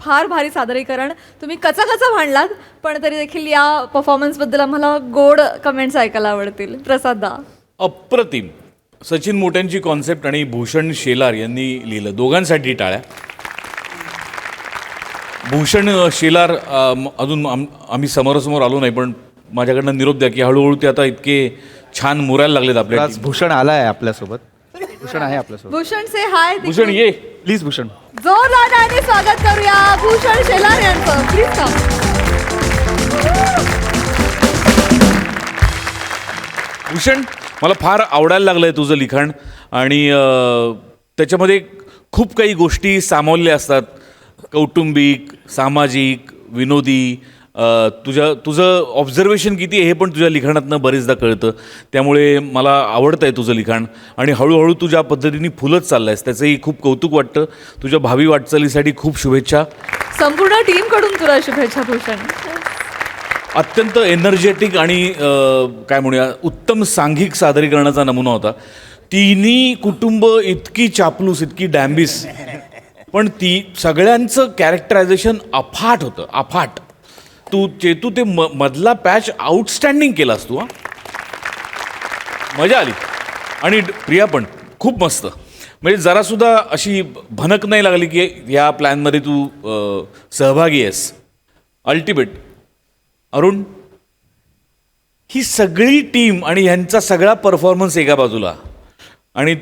B: फार भारी सादरीकरण. तुम्ही कचा भांडलात, पण तरी देखील या परफॉर्मन्सबद्दल आम्हाला गोड कमेंट्स ऐकायला आवडतील. प्रसाद दा.
I: अप्रतिम. सचिन मोट्यांची कॉन्सेप्ट आणि भूषण शेलार यांनी लिहिलं, दोघांसाठी टाळ्या. भूषण शेलार अजून आम्ही समोरासमोर आलो नाही, पण माझ्याकडनं निरोप द्या की हळूहळू ते आता इतके छान मुरायला लागलेत आपल्या.
D: आज भूषण आलाय आपल्यासोबत. भूषण आहे आपल्यासोबत.
B: भूषण से हाय.
I: भूषण ये.
D: प्लीज भूषण.
B: जोरदार स्वागत करूया भूषण शेलार यांचं. Please come.
I: भूषण, मला फार आवडायला लागलं आहे तुझं लिखाण आणि त्याच्यामध्ये खूप काही गोष्टी सामावल्या असतात, कौटुंबिक, सामाजिक, विनोदी. तुझं ऑब्झर्वेशन किती आहे हे पण तुझ्या लिखाणातनं बरेचदा कळतं. त्यामुळे मला आवडतं आहे तुझं लिखाण आणि हळूहळू तू ज्या पद्धतीने फुलत चाललं आहेस त्याचंही खूप कौतुक वाटतं. तुझ्या भावी वाटचालीसाठी खूप शुभेच्छा.
B: संपूर्ण टीम कडून तुला शुभेच्छा भूषण.
I: अत्यंत एनर्जेटिक आणि काय म्हणूया उत्तम सांघिक सादरीकरणाचा नमुना होता. तिन्ही कुटुंब इतकी चापलूस, इतकी डॅम्बिस, पण ती सगळ्यांचं कॅरेक्टरायझेशन अफाट होतं, अफाट. चेतू ते मधला पॅच आउटस्टँडिंग केलास तू. मजा आली. आणि प्रिया पण खूप मस्त. म्हणजे जरासुद्धा अशी भनक नाही लागली की ह्या प्लॅनमध्ये तू सहभागी आहेस. अल्टिमेट. अरुण, ही सगळी टीम आणि ह्यांचा सगळा परफॉर्मन्स एका बाजूला आणि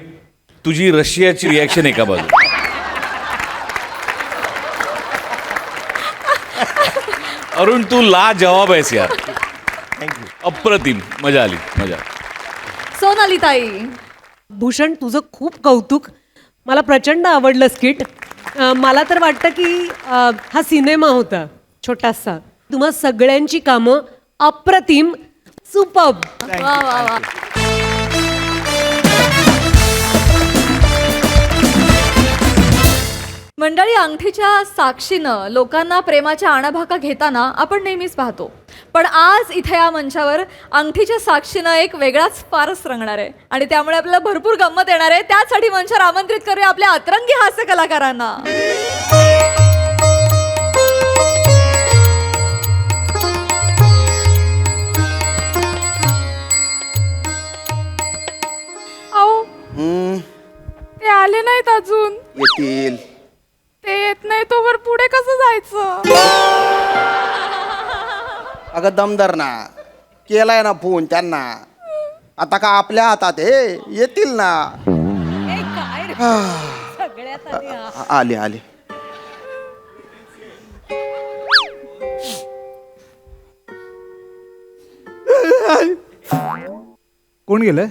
I: तुझी रशियाची रिॲक्शन एका बाजूला. अरुण, तू ला जवाब आहेस यार. थँक्यू. अप्रतिम. मजा आली, मजा.
B: सोनाली ताई.
J: भूषण, तुझं खूप कौतुक. मला प्रचंड आवडलं स्किट. मला तर वाटतं की हा सिनेमा होता छोटासा. तुम्हा सगळ्यांची कामं अप्रतिम, सुपर्ब.
B: वा वा वा. मंडळी, अंगठीच्या साक्षीनं लोकांना प्रेमाच्या आणाभाका घेताना आपण नेहमीच पाहतो, पण आज इथे या मंचावर अंगठीच्या साक्षीनं एक वेगळाच फारच रंगणार आहे आणि त्यामुळे आपल्याला भरपूर गंमत येणार आहे. त्यासाठी मंचावर आमंत्रित करूया आपल्या अतरंगी हास्य कलाकारांना.
H: अहो ते आले नाहीत अजून.
G: येतील.
H: ते येत नाही तोवर पुढे कसं जायचं?
G: अगं दमदार ना, केलाय ना फोन त्यांना, आता का आपल्या हातात आहे, येतील ना. आले आले.
K: कोण गेलं?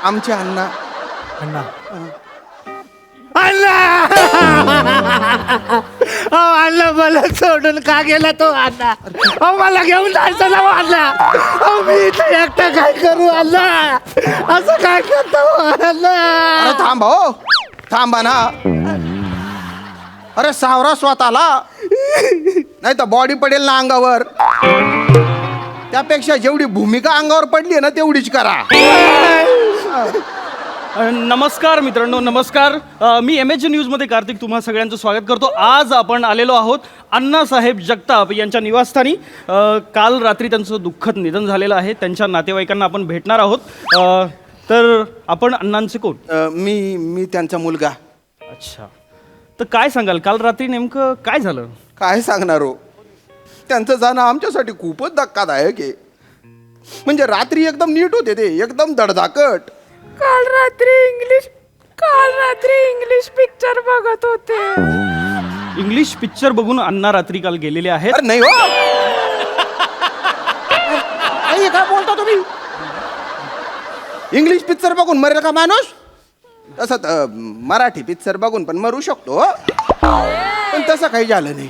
G: आमचे अण्णा.
K: अण्णा
C: अण्णा मला सोडून का गेला तो अण्णा? मला घेऊन जायचं ना अण्णा. मी इथे एकटा काय करू अण्णा? असं काय करतो अण्णा?
G: अरे थांबा हो, थांबा ना. अरे सावरा स्वतःला, नाही तर बॉडी पडेल ना अंगावर. त्यापेक्षा जेवढी भूमिका अंगावर पडली आहे ना तेवढीच करा.
A: नमस्कार मित्रांनो, नमस्कार. मी MH न्यूजमध्ये कार्तिक तुम्हा सगळ्यांचं स्वागत करतो. आज आपण आलेलो आहोत अण्णासाहेब जगताप यांच्या निवासस्थानी. काल रात्री त्यांचं दुःखद निधन झालेलं आहे. त्यांच्या नातेवाईकांना आपण भेटणार आहोत. तर आपण अण्णांचे कोण?
G: मी त्यांचा मुलगा.
A: अच्छा, तर काय सांगाल, काल रात्री नेमकं काय झालं?
G: काय सांगणार हो, त्यांचं जाणं आमच्यासाठी खूपच धक्कादायक आहे. म्हणजे रात्री एकदम नीट होते ते, एकदम धडधाकट.
H: काल रात्री इंग्लिश पिक्चर बघत होते.
A: इंग्लिश पिक्चर बघून अण्णा रात्री काल गेलेले आहेत.
G: अरे नाही हो, नाही, काय बोलता तुम्ही? इंग्लिश पिक्चर बघून मरेल का माणूस? तसं मराठी पिक्चर बघून पण मरू शकतो, पण तसं काही झालं नाही.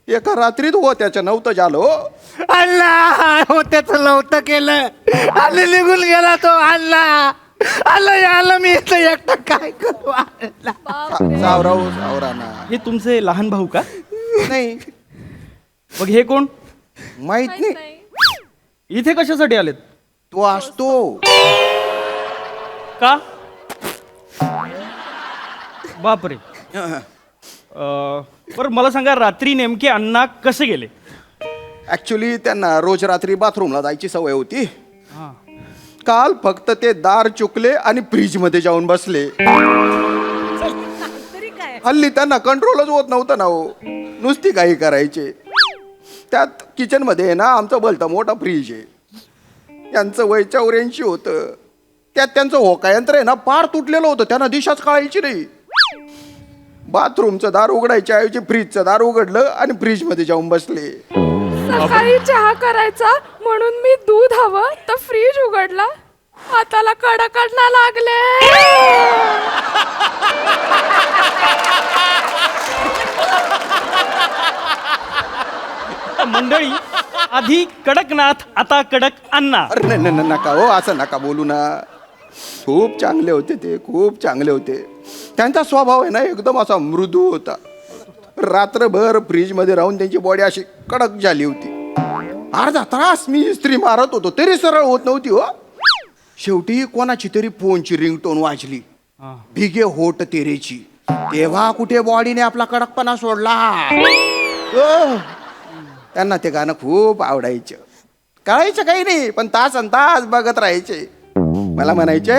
G: एका रात्रीत हो त्याचं नव्हतं झालं.
C: अण्णा हो त्याचं नव्हतं केलं, आले निघून गेला तो अण्णा. आलं मी इथं एकटा काय करू अण्णा?
G: सावरा ना.
A: हे तुमचे लहान भाऊ का?
G: नाही,
A: मग हे कोण?
G: माहित नाही.
A: इथे कशासाठी आलेत?
G: तो असतो.
A: का? बापरे. बरं मला सांगा, रात्री नेमके अण्णा कसे गेले?
G: ऍक्च्युली त्यांना रोज रात्री बाथरूमला जायची सवय होती. काल फक्त ते दार चुकले आणि फ्रीज मध्ये जाऊन बसले. हल्ली त्यांना कंट्रोलच होत नव्हतं ना हो, नुसती काही करायचे. त्यात किचन मध्ये ना आमचं भलतं मोठा फ्रीज आहे. त्यांचं वय 84 होतं. त्यात त्यांचं होकायंत्र आहे ना पार तुटलेलं होतं, त्यांना दिशाच कळायची नाही. बाथरूमचं दार उघडायच्या ऐवजी फ्रीजचं दार उघडलं आणि फ्रीज मध्ये जाऊन बसले.
H: सकाळी चहा करायचा म्हणून मी दूध हवं तर फ्रीज उघडला, हाताला कडकडना लागले.
A: मंडळी, आधी कडकनाथ, आता कडक अण्णा.
G: अरे नाही नका हो, असं नका बोलू ना. खूप चांगले होते ते, खूप चांगले होते. त्यांचा स्वभाव आहे ना एकदम असा मृदू होता. रात्रभर फ्रीजमध्ये राहून त्यांची बॉडी अशी कडक झाली होती. अर्धा तास मी इस्त्री मारत होतो तरी सरळ होत नव्हती हो. शेवटी कोणाची तरी फोनची रिंगटोन वाजली, भिगे होट तेरेची. तेव्हा कुठे बॉडीने आपला कडकपणा सोडला. त्यांना ते गाणं खूप आवडायचं. कळायचं काही नाही, पण तास आणि तास बघत राहायचे. मला म्हणायचे,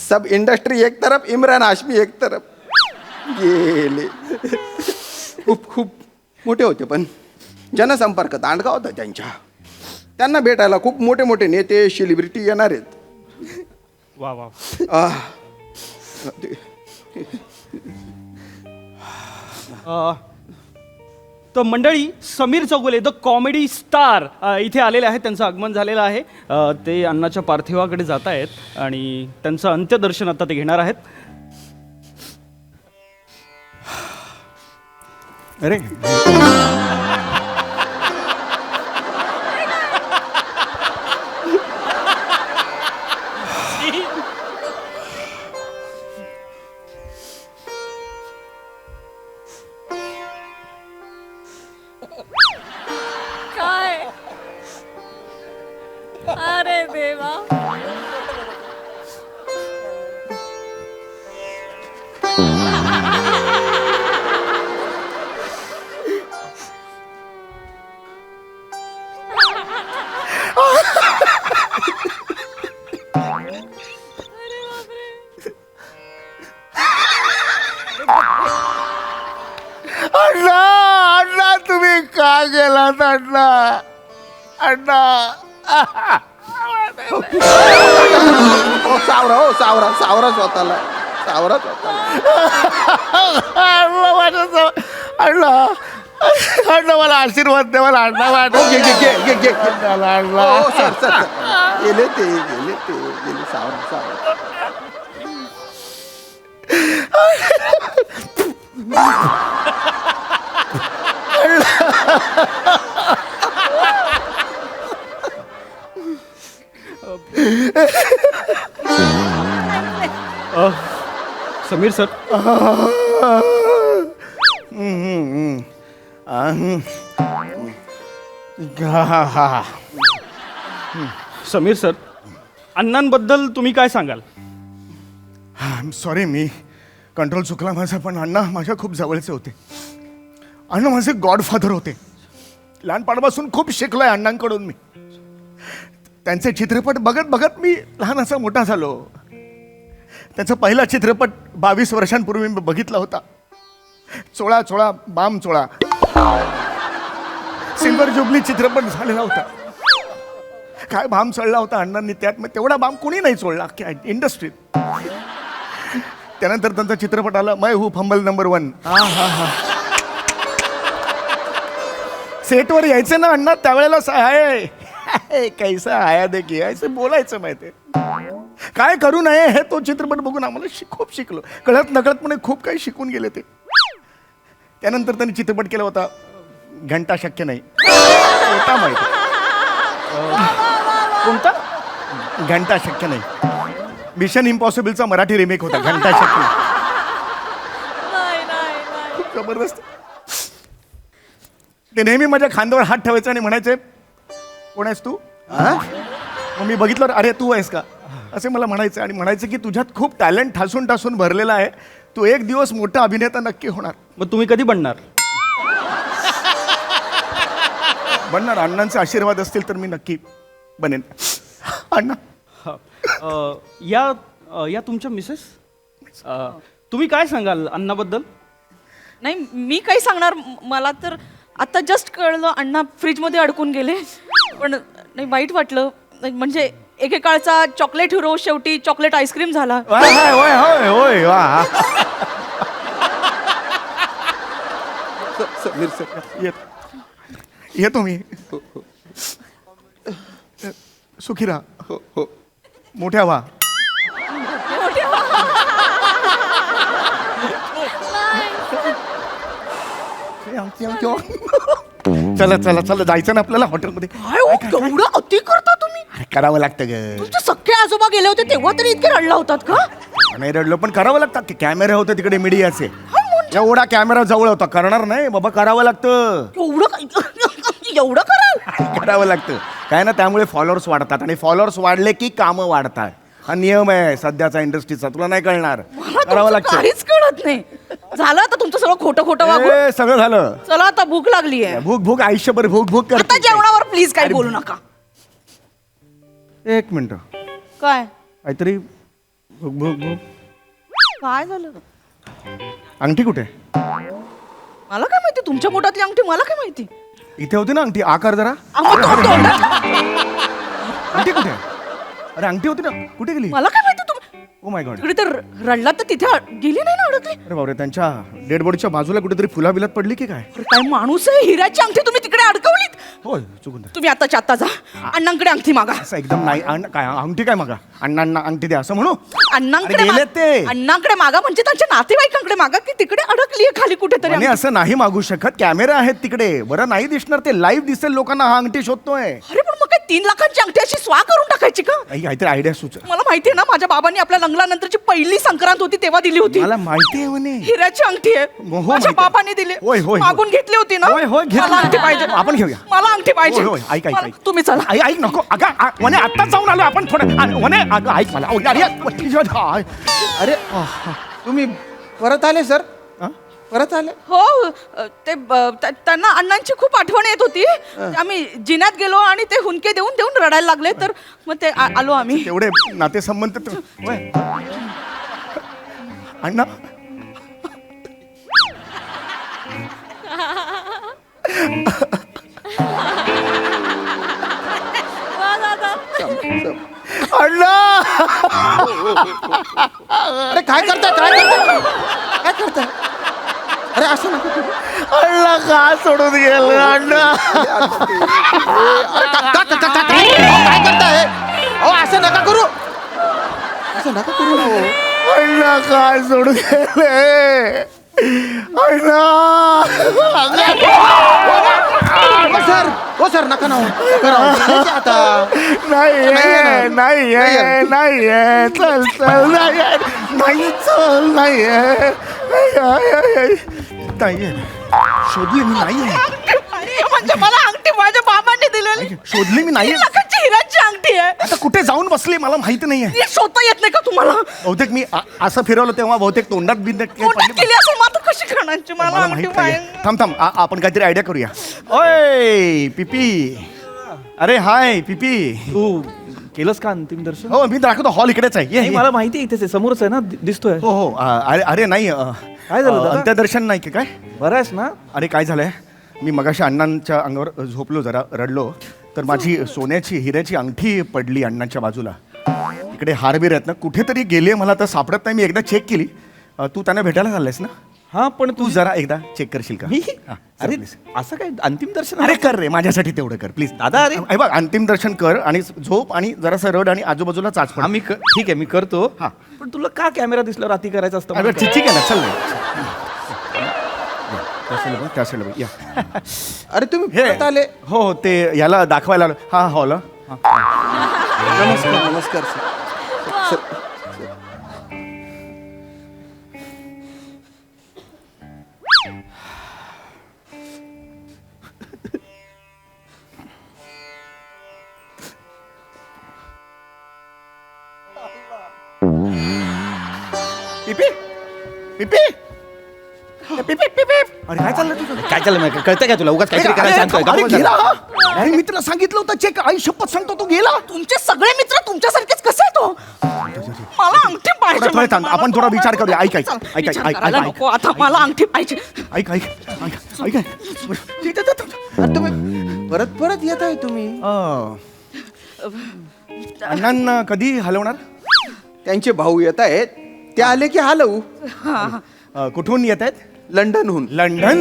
G: सब इंडस्ट्री एक तरफ, इम्रान हाशमी एक तरफ. गेले. खूप मोठे होते, पण जनसंपर्क दांडगा होता त्यांच्या. त्यांना भेटायला खूप मोठे मोठे नेते, सेलिब्रिटी येणार आहेत.
A: वा वा. तर मंडळी, Sameer Chougule the comedy star इथे आलेले आहेत. त्यांचं आगमन झालेलं आहे. ते अण्णाच्या पार्थिवाकडे जात आहेत आणि त्यांचं अंत्यदर्शन आता ते घेणार आहेत.
K: अरे
B: अरे देवा.
C: अण्णा अण्णा तुम्ही का गेलात अण्णा अण्णा
G: सावरा स्वतःला सावरा स्वतःला.
C: अण्णा माझ्या अण्णा अण्णा मला आशीर्वाद द्या मला अण्णा
G: घे घे घे घे घे
C: अण्णा
G: हो सर सर गेले गेले सावरा.
A: समीर सर. समीर सर, अण्णांबद्दल तुम्ही काय सांगाल?
C: सॉरी मी कंट्रोल चुकला माझा, पण अण्णा माझ्या खूप जवळचे होते. अण्णा माझे गॉडफादर होते. लहानपणापासून खूप शिकलोय अण्णांकडून मी. त्यांचे चित्रपट बघत बघत मी लहानाचा मोठा झालो. त्याचा पहिला चित्रपट 22 वर्षांपूर्वी मी बघितला होता. चोळा चोळा बाम चोळा. सिल्वर जुबली चित्रपट झालेला होता. काय बाम चढला होता अण्णांनी त्यात. मग तेवढा बाम कोणी नाही चोळला अख्ख्या इंडस्ट्रीत. त्यानंतर त्यांचा चित्रपट आला मैं हूँ फंबल नंबर 1. सेटवर यायचे ना अण्णा त्यावेळेला कैसा आया देखिए असं बोलायचं माहिती. काय करू नये हे तो चित्रपट बघून आम्हाला खूप शिकलो. कळत नकळतपणे खूप काही शिकून गेले ते. त्यानंतर त्यांनी चित्रपट केला होता घंटा शक्य नाही. होता माहिती.
A: कोणता?
C: घंटा शक्य नाही. मिशन इम्पॉसिबलचा मराठी रिमेक होता घंटा शक्य नाही. खूप जबरदस्त. ते नेहमी माझ्या खांद्यावर हात ठेवायचे आणि म्हणायचे कोण आहेस तू? मग मी बघितलं अरे तू आहेस का असे मला म्हणायचे. आणि म्हणायचे की तुझ्यात खूप टॅलेंट ठासून ठासून भरलेला आहे. तू एक दिवस मोठा अभिनेता नक्की होणार.
A: मग तुम्ही कधी बनणार?
C: बनणार. अण्णांचे आशीर्वाद असतील तर मी नक्की बनेन. अण्णा
A: या तुमच्या मिसेस, तुम्ही काय सांगाल अण्णाबद्दल?
L: नाही मी काही सांगणार. मला तर आता जस्ट कळलं अण्णा फ्रीजमध्ये अडकून गेले. पण नाही वाईट वाटलं. म्हणजे एकेकाळचा चॉकलेट हिरो शेवटी चॉकलेट आईस्क्रीम झाला.
C: होय वा.
G: समीर सर
C: येतो मी. सुखी राहा.
G: हो हो
C: मोठ्या व्हा. चला चला चला जायचं ना आपल्याला हॉटेलमध्ये.
L: एवढं अति करता तुम्ही?
C: अरे करावं लागतं ग.
L: तुमचे सख्खे आजोबा गेले होते तेव्हा तरी इतके रडला होतात का?
C: नाही रडलो पण करावं लागतं. की कॅमेरे होते तिकडे मीडियाचे. एवढा कॅमेरा जवळ होता. करणार नाही बाबा करावं लागतं.
L: एवढं कराल?
C: करावं लागतं. काय ना त्यामुळे फॉलोअर्स वाढतात आणि फॉलोअर्स वाढले की कामं वाढतात. हा नियम आहे सध्याचा इंडस्ट्रीचा. तुला नाही कळणार. करावं लागतं.
L: काहीच कळत नाही. झालं आता तुमचं सगळं खोटं खोटं वागून.
C: सगळं झालं.
L: चला आता भूक लागली आहे.
C: भूक भूक आयुष्यभर भूक भूक
L: आता
C: करते.
L: जेवणावर प्लीज काही बोलू नका.
C: एक मिनिट.
L: काय
C: काहीतरी भूक भूक भूक.
L: काय झालं?
C: अंगठी कुठे?
L: मला काय माहिती तुमच्या पोटातली अंगठी. मला काय माहिती.
C: इथे होती ना अंगठी. आकार जरा. अंगठी कुठे? अरे अंगठी होती ना कुठे गेली?
L: मला काय माहिती तुम्ही.
C: Oh my God.
L: तिकडे तर रडला तर तिथे गेली नाही ना अडकली.
C: अरे बापरे त्यांच्या डेड बॉडीच्या बाजूला कुठेतरी फुला बिलात पडली की काय?
L: अरे काय माणूस आहे. हिऱ्याची अंगठी तुम्ही तिकडे अडकवलीत.
C: होय चुकून.
L: तुम्ही आताच्या आता जा अण्णांकडे अंगठी मागा.
C: असं एकदम नाही. काय अंगठी काय मागा? अण्णांना अंगठी द्या असं म्हणू?
L: अण्णांकडे
C: गेले ते.
L: अण्णांकडे मागा म्हणजे त्यांच्या नातेवाईकांकडे मागा की तिकडे अडकली खाली कुठेतरी.
C: आणि असं नाही मागू शकत. कॅमेरा आहेत तिकडे. बरं नाही दिसणार ते. लाईव्ह दिसेल लोकांना हा अंगठी शोधतोय.
L: अरे पण मग काय 3 लाखांची अंगठी अशी स्वा करून टाकायची का?
K: आई काहीतरी आयडिया सुच.
L: मला माहितीये ना, माझ्या बाबांनी आपल्या लग्नानंतरची पहिली संक्रांत होती तेव्हा दिली होती.
K: मला माहिती आहे म्हणे.
L: हिऱ्याची अंगठी आहे.
K: हो,
L: माझ्या
K: माहिती.
L: बाबांनी दिली.
K: होय, होय, होय.
L: मागून घेतली होती ना.
K: होय, होय, घेतली.
L: मला अंगठी पाहिजे.
K: आपण घेऊया.
L: मला अंगठी पाहिजे.
K: होय, होय, ऐक, ऐक,
L: मला-
K: ऐक.
L: तुम्ही चला.
K: आई ऐक नको अगं म्हणे आत्ताच जाऊन आलो आपण थोडं म्हणे अगं ऐक मला
G: अरे तुम्ही परत आले सर? परत आले?
L: हो, त्यांना अण्णांची खूप आठवण येत होती. आम्ही जिन्यात गेलो आणि ते हुंदके देऊन देऊन रडायला लागले, तर मग ते आलो आम्ही.
K: तेवढे नातेसंबंध होय. अण्णा अण्णा
G: अरे काय करता काय करता काय करता? अरे असं नका करू.
K: अण्णा का सोडून गेलं अण्णा
G: काय करताय? अहो असं नका करू, असं नका करू ना हो.
K: अण्णा काय सोडून गेले अण्णा
G: हो सर, हो सर नका ना हो. नका ना हो. आता
K: नाही
G: नाहीये.
K: नाही चल चल नाही चल नाही शोधली मी नाही
L: अरे, म्हणजे मला अंगठी माझ्या बाबांनी दिलेली.
K: शोधली मी नाही
L: 3 लाखांची हिऱ्याची अंगठी आहे.
K: आता कुठे जाऊन बसली मला माहिती नाहीये
L: ती शोधता येत नाही का तुम्हाला?
K: बहुतेक मी असं फिरवलं तेव्हा बहुतेक तोंडात बिंद
L: कोणत्यात केली असेल, मग आता कशी खाण्याची? मला
K: मला
L: अंगठी
K: माहित नाही
L: पाहिजे.
K: थांब आपण काहीतरी आयडिया करूया ओय पिपी अरे हाय पिपी
D: तू केलंस का अंतिम दर्शन?
K: हो मी दाखवतो हॉल इकडेच आहे ये,
D: नाही,
K: ये.
D: मला माहिती आहे इथेच आहे, समोरच आहे ना, दिसतोय.
K: हो हो अरे अरे नाही
D: काय झालं दादा?
K: अंत्यदर्शन नाही की काय
D: बरं आहेस ना?
K: अरे काय झालंय मी मगाशी अण्णांच्या अंगावर झोपलो जरा रडलो तर माझी सोन्याची हिऱ्याची अंगठी पडली अण्णांच्या बाजूला. इकडे हारबीर आहेत ना कुठेतरी गेली मला तर सापडत नाही. मी एकदा चेक केली. तू त्यांना भेटायला चाललायस ना?
D: हा पण
K: तू जरा एकदा चेक करशील का?
D: मी
K: हा,
D: अरे
K: please.
D: असं काय अंतिम दर्शन?
K: अरे कर रे माझ्यासाठी तेवढं कर प्लीज
D: दादा, अरे.
K: हे बघ अंतिम दर्शन कर आणि झोप आणि जरासं रड आणि आजूबाजूला चाचपण.
D: हा मी ठीक आहे मी करतो.
K: हा.
D: पण तुला का कॅमेरा दिसला राती करायचं असतं?
K: अरे ठीक आहे ना चल त्या साईडला बघ या.
G: अरे तुम्ही
K: हे
G: परत आले?
K: हो हो ते याला दाखवायला आलो. हा हॉल
G: नमस्कार नमस्कार सर. सर
K: पिपी पिपी पिपी पिपी अरे काय चाललंय तुझं?
D: काय चाललं कळतं काय तुला? उगाच काहीतरी करायला सांगतोय का?
K: अरे गेला हा? अरे मी तुला सांगितलं होतं चेक आई शपथ सांगतो तो गेला.
L: तुमचे सगळे मित्र तुमच्यासारखेच कसे आहे तो? मला अंगठी पाहिजे.
K: थोडं थांब, आपण थोडा विचार करूया. ऐक, ऐक,
L: चल,
K: ऐक,
L: विचार
K: ऐक,
L: करायला
K: ऐक,
L: नको आता. मला अंगठी पाहिजे.
K: ऐक ऐक ऐक ऐक
G: अरे तुम्ही परत परत येत आहे तुम्ही?
K: अण्णांना कधी हलवणार?
G: त्यांचे भाऊ येत आहेत, ते आले की हलवू.
K: कुठून येत आहेत?
G: लंडनहून.
K: लंडन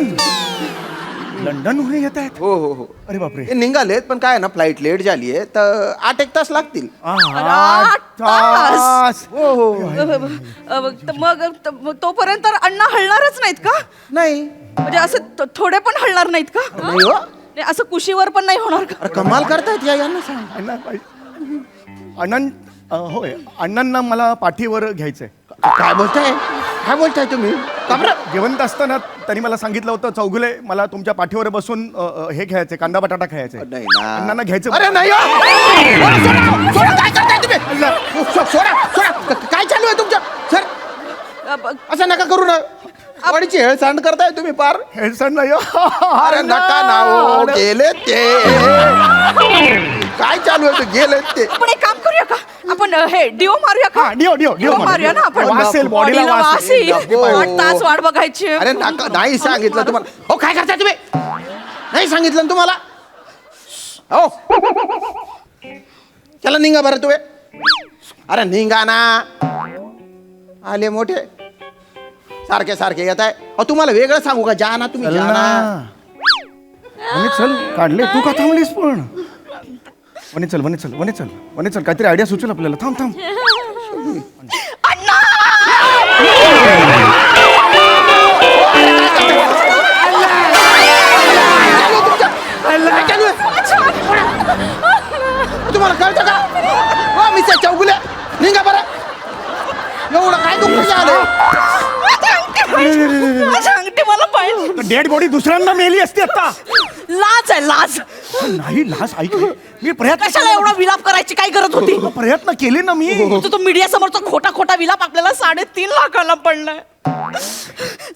K: लंडनहून येत आहेत?
G: हो हो हो.
K: अरे बापरे
G: ते निघालेत पण काय ना फ्लाईट लेट झाली आहे तर 8-1 तास लागतील.
K: 8 तास.
G: हो हो.
L: मग तोपर्यंत अण्णा हलणारच नाहीत का?
G: नाही
L: म्हणजे असं थोडे पण हलणार नाहीत का?
G: नाही हो.
L: नाही, असं कुशीवर पण नाही होणार का?
G: अरे कमाल करतायत यांना सांग.
K: अण्णा होय अण्णांना मला पाठीवर घ्यायचंय.
G: काय बोलताय? काय बोलताय तुम्ही? का बरं?
K: जेवंत असताना त्यांनी मला सांगितलं होतं चौगुले मला तुमच्या पाठीवर बसून हे घ्यायचे कांदा बटाटा खायचे.
G: नाही ना.
K: अण्णांना घ्यायचं.
G: अरे नाही हो. सोडा, सोडा, काय करताय तुम्ही? सोडा सोडा. काय चालू आहे तुमचं सर? असं नका करू ना. आवडीची हेळसांड करताय तुम्ही पार.
K: हेडसण नाही हो.
G: अरे नका ना हो. गेले ते. काय चालू आहे? गेले ते.
L: आपण एक काम करूया का? आपण हे डिओ मारूया का?
K: हा, डिओ
L: मारूया ना आपण.
K: वासेल, बॉडीला वास येईल.
L: वास येईल. 8 तास वाट बघायची.
G: अरे नका. नाही सांगितलं तुम्हाला. हो काय करताय तुम्ही? नाही सांगितलं ना तुम्हाला. हो चला निघा बरं तुम्ही. अरे निघा ना. आले मोठे सारखे सारखे येत आहे. तुम्हाला वेगळं सांगू का? जा ना तुम्ही. जा ना.
K: चल काढले तू का थांबलीस पण? वने चल काहीतरी आयडिया सुचेल आपल्याला. थांब थांब.
G: तुम्हाला कळतं का हो मिसेस चौगुले निघा बरं एवढं काय दुःख झालं
L: माझी अंगठी मला पाहिजे.
K: डेड बॉडी दुसऱ्यांदा मेली असती आता.
L: लाज आहे लाज.
K: नाही लाज ऐक मी प्रयत्न
L: कशाला एवढा विलाप करायची काय गरज होती.
K: प्रयत्न केले ना मी.
L: तो मीडिया समोरचा खोटा खोटा विलाप आपल्याला 3.5 लाखाला पडलाय.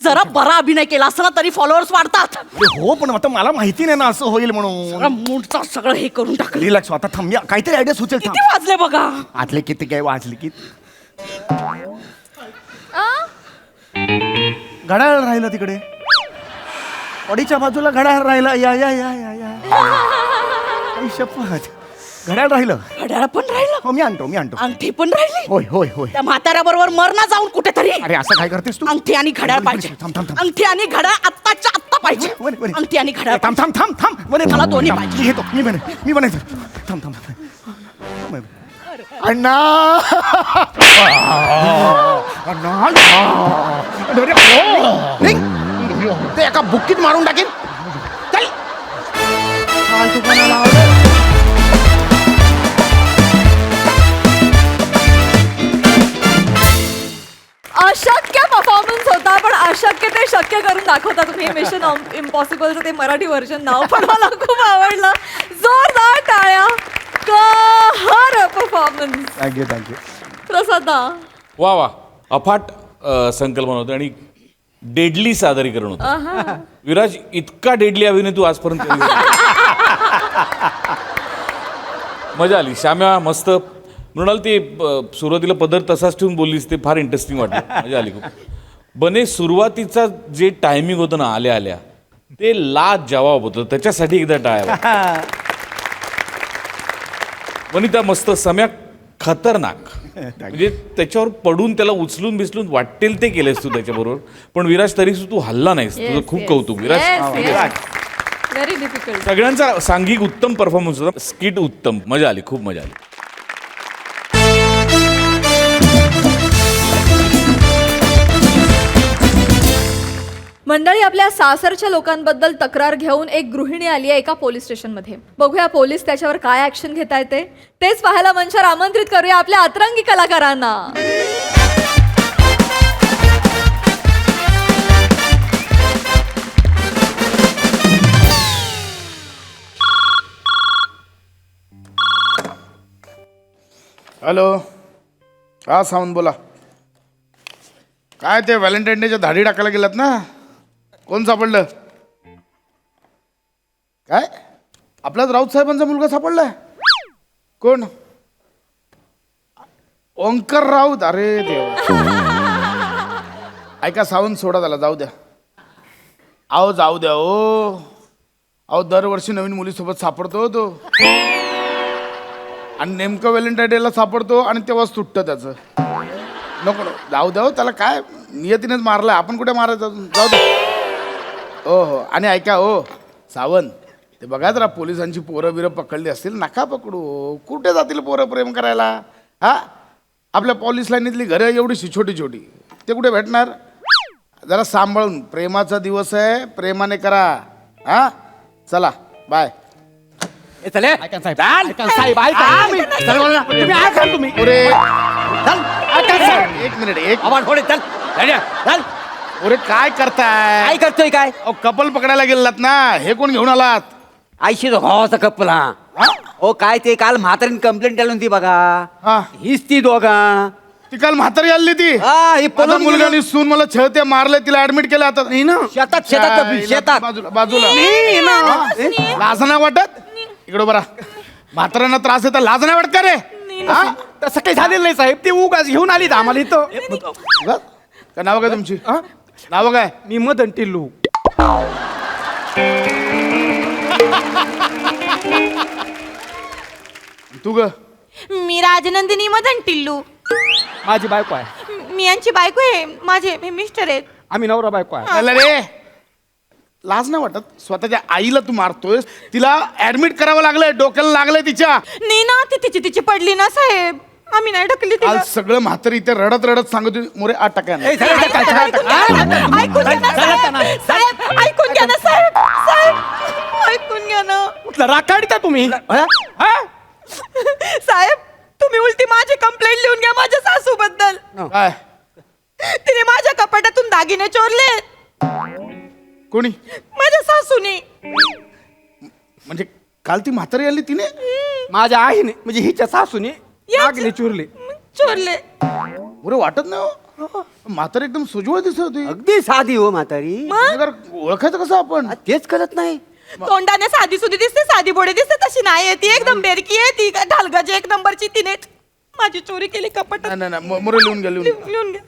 L: जरा बरा अभिनय केला असता तरी फॉलोअर्स वाढतात.
K: हो पण आता मला माहिती नाही ना असं होईल म्हणून.
L: मूडचा सगळं हे करून टाकलं.
K: रिलॅक्स आता थांब काहीतरी आयडिया सुचेल.
L: किती वाजले बघा.
K: आतले किती काय वाजले की घड्याळ राहिलं तिकडे बॉडीच्या बाजूला घड्याळ राहिला. या या या या या आई शपथ घड्याळ राहिलं.
L: घड्याळ पण राहिलं.
K: हो मी आणतो
L: अंगठी पण राहिली.
K: होय होय होय.
L: त्या म्हाताऱ्याबरोबर मर ना जाऊन कुठेतरी.
K: अरे असं काय करतेस तू.
L: अंगठी आणि घड्याळ पाहिजे.
K: थांब थांब थांब
L: अंगठी आणि घड्याळ आत्ताच्या आत्ता पाहिजे. अंगठी आणि घड्याळ.
K: थांब थांब थांब थांब
L: मला दोन्ही
K: थांब,
L: पाहिजे.
K: मी घेतो मी बनायचं. थांब थांब अण्णा
G: ते एका बुक्कीत मारून टाकेन चल
B: अशक्य परफॉर्मन्स होता पण अशक्य ते शक्य करून दाखवता तुम्ही. मिशन इम्पॉसिबलचं ते मराठी व्हर्जन नाव पण मला खूप आवडलं. जोरदार टाळ्या. कहर परफॉर्मन्स.
K: थँक्यू
B: प्रसादा.
I: वा वा अफाट संकल्पना होती आणि डेडली सादरीकरण होतं. विराज इतका डेडली अभिनय तू आजपर्यंत कधी केला? मजा आली. श्याम्या मस्त. मृणाल ते सुरुवातीला पदर तसाच ठेवून बोललीस ते फार इंटरेस्टिंग वाटलं. मजा आली खूप. बने सुरुवातीचा जे टायमिंग होतं ना आल्या आल्या ते लाजवाब होतं. त्याच्यासाठी एकदा टाळ्या. वनिता मस्त. सम्या खतरनाक. म्हणजे त्याच्यावर पडून त्याला उचलून बिचलून वाटेल ते केलेस तू त्याच्याबरोबर. पण विराज तरी तू हल्ला नाहीस. तुझं खूप कौतुक विराज.
B: Very difficult.
I: सगळ्यांचा सांघिक उत्तम परफॉर्मन्स होता. स्किट उत्तम. मजा आली खूप मजा आली.
B: मंडळी आपल्या सासरच्या लोकांबद्दल तक्रार घेऊन एक गृहिणी आली आहे एका पोलीस स्टेशनमध्ये. बघूया पोलीस त्याच्यावर काय ऍक्शन घेता येते तेच पाहायला मंचावर आमंत्रित करूया आपल्या अतरंगी कलाकारांना.
G: हॅलो हा सावंत बोला. काय ते व्हॅलेंटाईन डेच्या धाडी टाकायला गेलात ना. कोण सापडलं काय. आपल्याच राऊत साहेबांचा मुलगा सापडलाय. कोण ओंकार राऊत. अरे देवा. ऐका सावंत सोडा त्याला जाऊ द्या. अहो जाऊ द्या ओ. अहो दरवर्षी नवीन मुलीसोबत सापडतो तो आणि नेमकं व्हॅलेंटाईन डेला सापडतो आणि तेव्हाच तुटतं त्याचं. नको जाऊ द्या हो. त्याला काय नियतीनेच मारलं. आपण कुठे मारायचं. जाऊ दे. हो हो. आणि ऐका हो सावंत ते बघा जरा पोलिसांची पोरं बिरं पकडली असतील नका पकडू. कुठे जातील पोरं प्रेम करायला. हा आपल्या पोलीस लाईनीतली घरं एवढीशी छोटी छोटी ते कुठे भेटणार. जरा सांभाळून. प्रेमाचा दिवस आहे प्रेमाने करा. हा चला बाय. एक मिनिट एक अरे काय करताय.
E: काय करतोय काय.
G: कपल पकडायला गेलात ना. हे कोण घेऊन आलात.
E: आयशी भावाचा कपल. हा हो काय ते काल म्हातारीने कंप्लेंट केली होती बघा.
G: हा
E: हीच ती दोघा.
G: ती काल म्हातारी आली ती.
E: हा ही
G: आता
E: पळून
G: मुलगा आणि सून मला छळते मारले. तिला ऍडमिट केलं आता. नाही ना
E: शेतात शेतात शेतात
G: बाजूला बाजूला. लाज नाही वाटत. इकडं बरा. म्हाताऱ्यांना त्रास येतात लाज नाही वाटत का रे.
K: तसं काही झालेलं नाही साहेब. ते उगाच घेऊन आली आम्हाला इथं.
G: काय नाव काय तुमची. नाव काय.
K: मी मदन टिल्लू.
G: तू ग.
H: मी राजनंदिनी मदन टिल्लू.
K: माझी बायको आहे.
H: मी यांची बायको आहे. माझे मिस्टर आहेत.
K: आम्ही नवरा बायको आहे.
G: अरे रे लाज नाही वाटत. स्वतःच्या आईला तू मारतोय. तिला ऍडमिट करावं लागलंय. डोक्याला लागलंय तिच्या.
H: नाही ना ती तिची पडली ना साहेब. आम्ही नाही ढकलली तिला.
G: आज सगळं म्हातारी इथे रडत रडत सांगत होती, मोरे 8 टक्क्यानं.
H: ऐकून घ्या ना साहेब. ऐकून घ्या ना साहेब. साहेब ऐकून घ्या ना.
K: राग काढता तुम्ही.
G: काय
L: तिने माझ्या कपाटातून दागिने चोरले.
G: कोणी
L: माझ्या सासूने.
G: म्हणजे काल ती म्हातारी आली तिने
E: माझ्या आईने म्हणजे हिच्या सासूने दागिने चोरले.
L: चोरले.
G: बरं वाटत नाही हो. म्हातारी एकदम सुजवळ दिसत होती.
E: अगदी साधी हो म्हातारी.
G: जरा ओळखायचं कसं आपण
E: तेच कळत नाही.
L: तोंडाने साधी सुधी दिसते, साधी बोडे दिसते, तशी नाही ती एकदम बेरकी आहे. ती ढालगाची एक नंबरची. तिने माझी चोरी केली कपाटात.
G: नाही मोरे लिहून घ्या लिहून घ्या.
L: लिहून घ्या.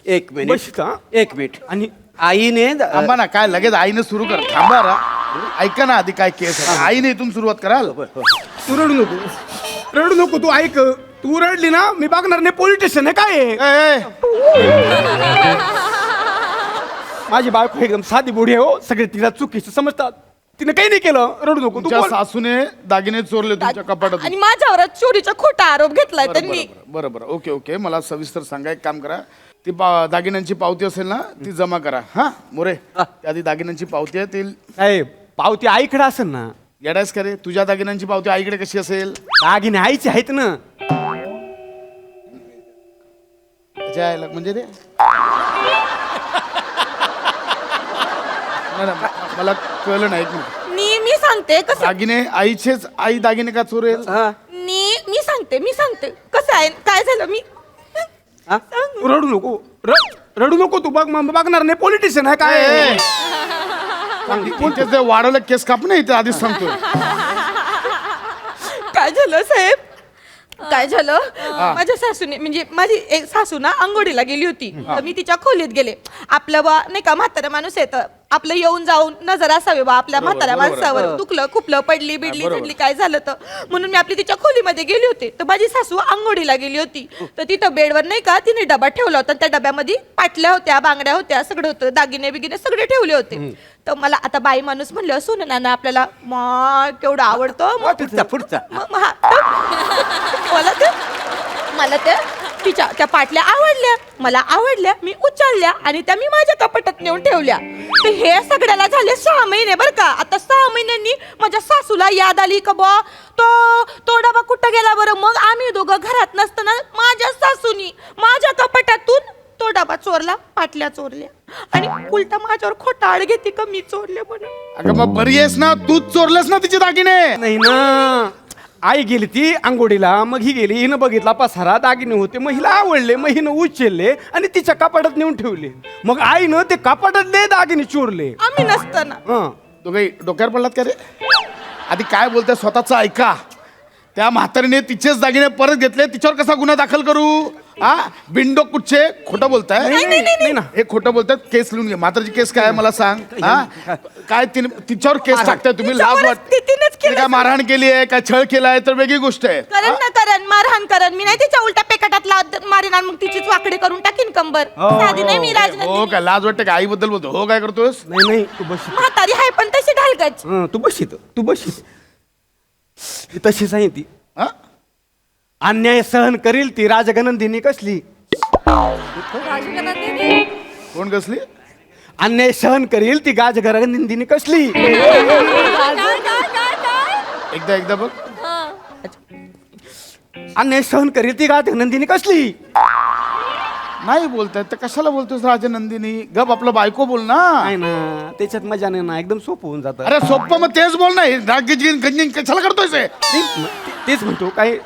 E: एक मिनिट आणि आईने
G: थांबा ना काय लगेच आईने सुरू कर. थांबा रा ऐका ना आधी काय केस आहे. आईने इथून सुरुवात कराल.
E: तू रडू नको तू ऐक. तू रडली ना मी बघणार नाही. पोलीस स्टेशन आहे काय आहे? माझी बायको एकदम साधी बुडी आहे हो. सगळे तिला चुकीचं समजतात. तिने काही नाही केलं. रडू नको तू
G: तुमच्या
E: बोल.
G: सासूने दागिने चोरले तुमच्या कपाटात.
L: आणि माझ्यावरच चोरीचा खोटा आरोप घेतलाय त्यांनी.
G: बरोबर ओके मला सविस्तर सांगा. एक काम करा ती दागिन्यांची पावती असेल ना ती जमा करा. हा मोरे त्या आधी दागिन्यांची पावती आहे ती
E: साहेब पावती आईकडे असेल ना.
G: येडायस करे. तुझ्या दागिन्यांची पावती आईकडे कशी असेल?
E: दागिने आईचे आहेत ना.
G: त्याच्या आईला म्हणजे रे नाही, मला कळलं नाही. एक मिनिट.
L: मी सांगते कसं.
G: दागिने आईचेच. आई दागिने का चोरेल?
L: मी सांगते कसं आहे काय झालं. मी
E: रडू नको. रडू नको तू बघणार नाही. पोलीस स्टेशन आहे काय.
G: कोणतेच वाढवलं केस काप नाही इथे आधीच सांगतो.
L: काय झालं साहेब. काय झालं माझ्या सासूने म्हणजे माझी एक सासू ना अंघोळीला गेली होती. तर मी तिच्या खोलीत गेले. आपलं बा नाही का म्हातारा माणूस येतं आपलं येऊन जाऊन नजर असावे बा आपल्या म्हाताऱ्या माणसावर. दुखलं खुपलं पडली बिडली चढली काय झालं तर म्हणून मी आपली तिच्या खोलीमध्ये गेली होते. तर माझी सासू अंघोळीला गेली होती. तर तिथं बेडवर नाही का तिने डबा ठेवला होता. त्या डब्यामध्ये पाटल्या होत्या बांगड्या होत्या सगळं होतं. दागिने बिगिने सगळे ठेवले होते. तर मला आता बाई माणूस म्हणलं सोनं नाना आपल्याला केवढं आवडतं. मला त्या तिच्या त्या पाटल्या आवडल्या. मला आवडल्या. मी उचलल्या आणि त्या मी माझ्या कपाटात नेऊन ठेवल्या. तर हे सगळ्याला झाले 6 महिने बरं का. आता 6 महिन्यांनी माझ्या सासूला याद आली का बा तो डबा कुठं गेला बरं. मग आम्ही दोघं घरात नसताना माझ्या सासूनी माझ्या कपाटातून तो डबा चोरला. पाटल्या चोरल्या आणि उलटा माझ्यावर खोटा आळ घेते का मी चोरले म्हणून.
G: अगं मग बरी आहेस ना. तूच चोरलेस ना तिचे दागिने.
E: नाही ना. आई गेली ती आंघोळीला. मग ही गेली. हिनं बघितला पसारा दागिने होते. मग हिला आवडले. मग हिनं उचलले आणि तिच्या कपाटात नेऊन ठेवले. मग आईनं ते कपाटातले दागिने चोरले.
L: आम्ही नसताना.
G: तो काही डोक्यावर पडलात का रे? आधी काय बोलताय स्वतःच ऐका. त्या म्हातारीने तिचेच दागिने परत घेतले. तिच्यावर कसा गुन्हा दाखल करू? हा बिंडो कुठचे खोटं बोलताय.
E: नाही ना.
G: हे खोटं बोलतात. केस लिहून घे. म्हातारीची केस काय आहे मला सांग. हा काय तिच्यावर केस टाकताय तुम्ही. लाज वाटते. तिने काय मारहाण केली आहे काय छळ केलाय तर वेगळी गोष्ट आहे.
L: करण मारहाण करण. मी नाही तिच्या उलट्या पेकटात मारीन आणि मग तिचीच वाकडे करून टाकीन कंबर. साधी नाही मी राजनंदिनी.
G: हो काय लाज वाटते का आईबद्दल बोलतो. हो काय करतोस?
E: नाही तू बस.
L: म्हातारी आहे पण तशी ढालगच.
E: तू बस. ती तशीच आहे ती.
G: हा?
E: अन्याय सहन करील ती राजगनंदिनी कसली.
G: कोण कसली?
E: अन्याय सहन करील ती राजगनंदिनी कसली.
G: एकदा बघ.
E: अन्याय सहन करील ती राजगनंदिनी कसली.
G: नाही बोलताय तर कशाला बोलतोस राजनंदिनी. गप आपलं बायको बोल ना.
E: नाही ना त्याच्यात मजा नाही ना. एकदम सोपं होऊन जातं.
G: अरे सोप्पं मग तेच बोल ना. गंजन कशाला करतोयस हे?
E: तेच म्हणतो काय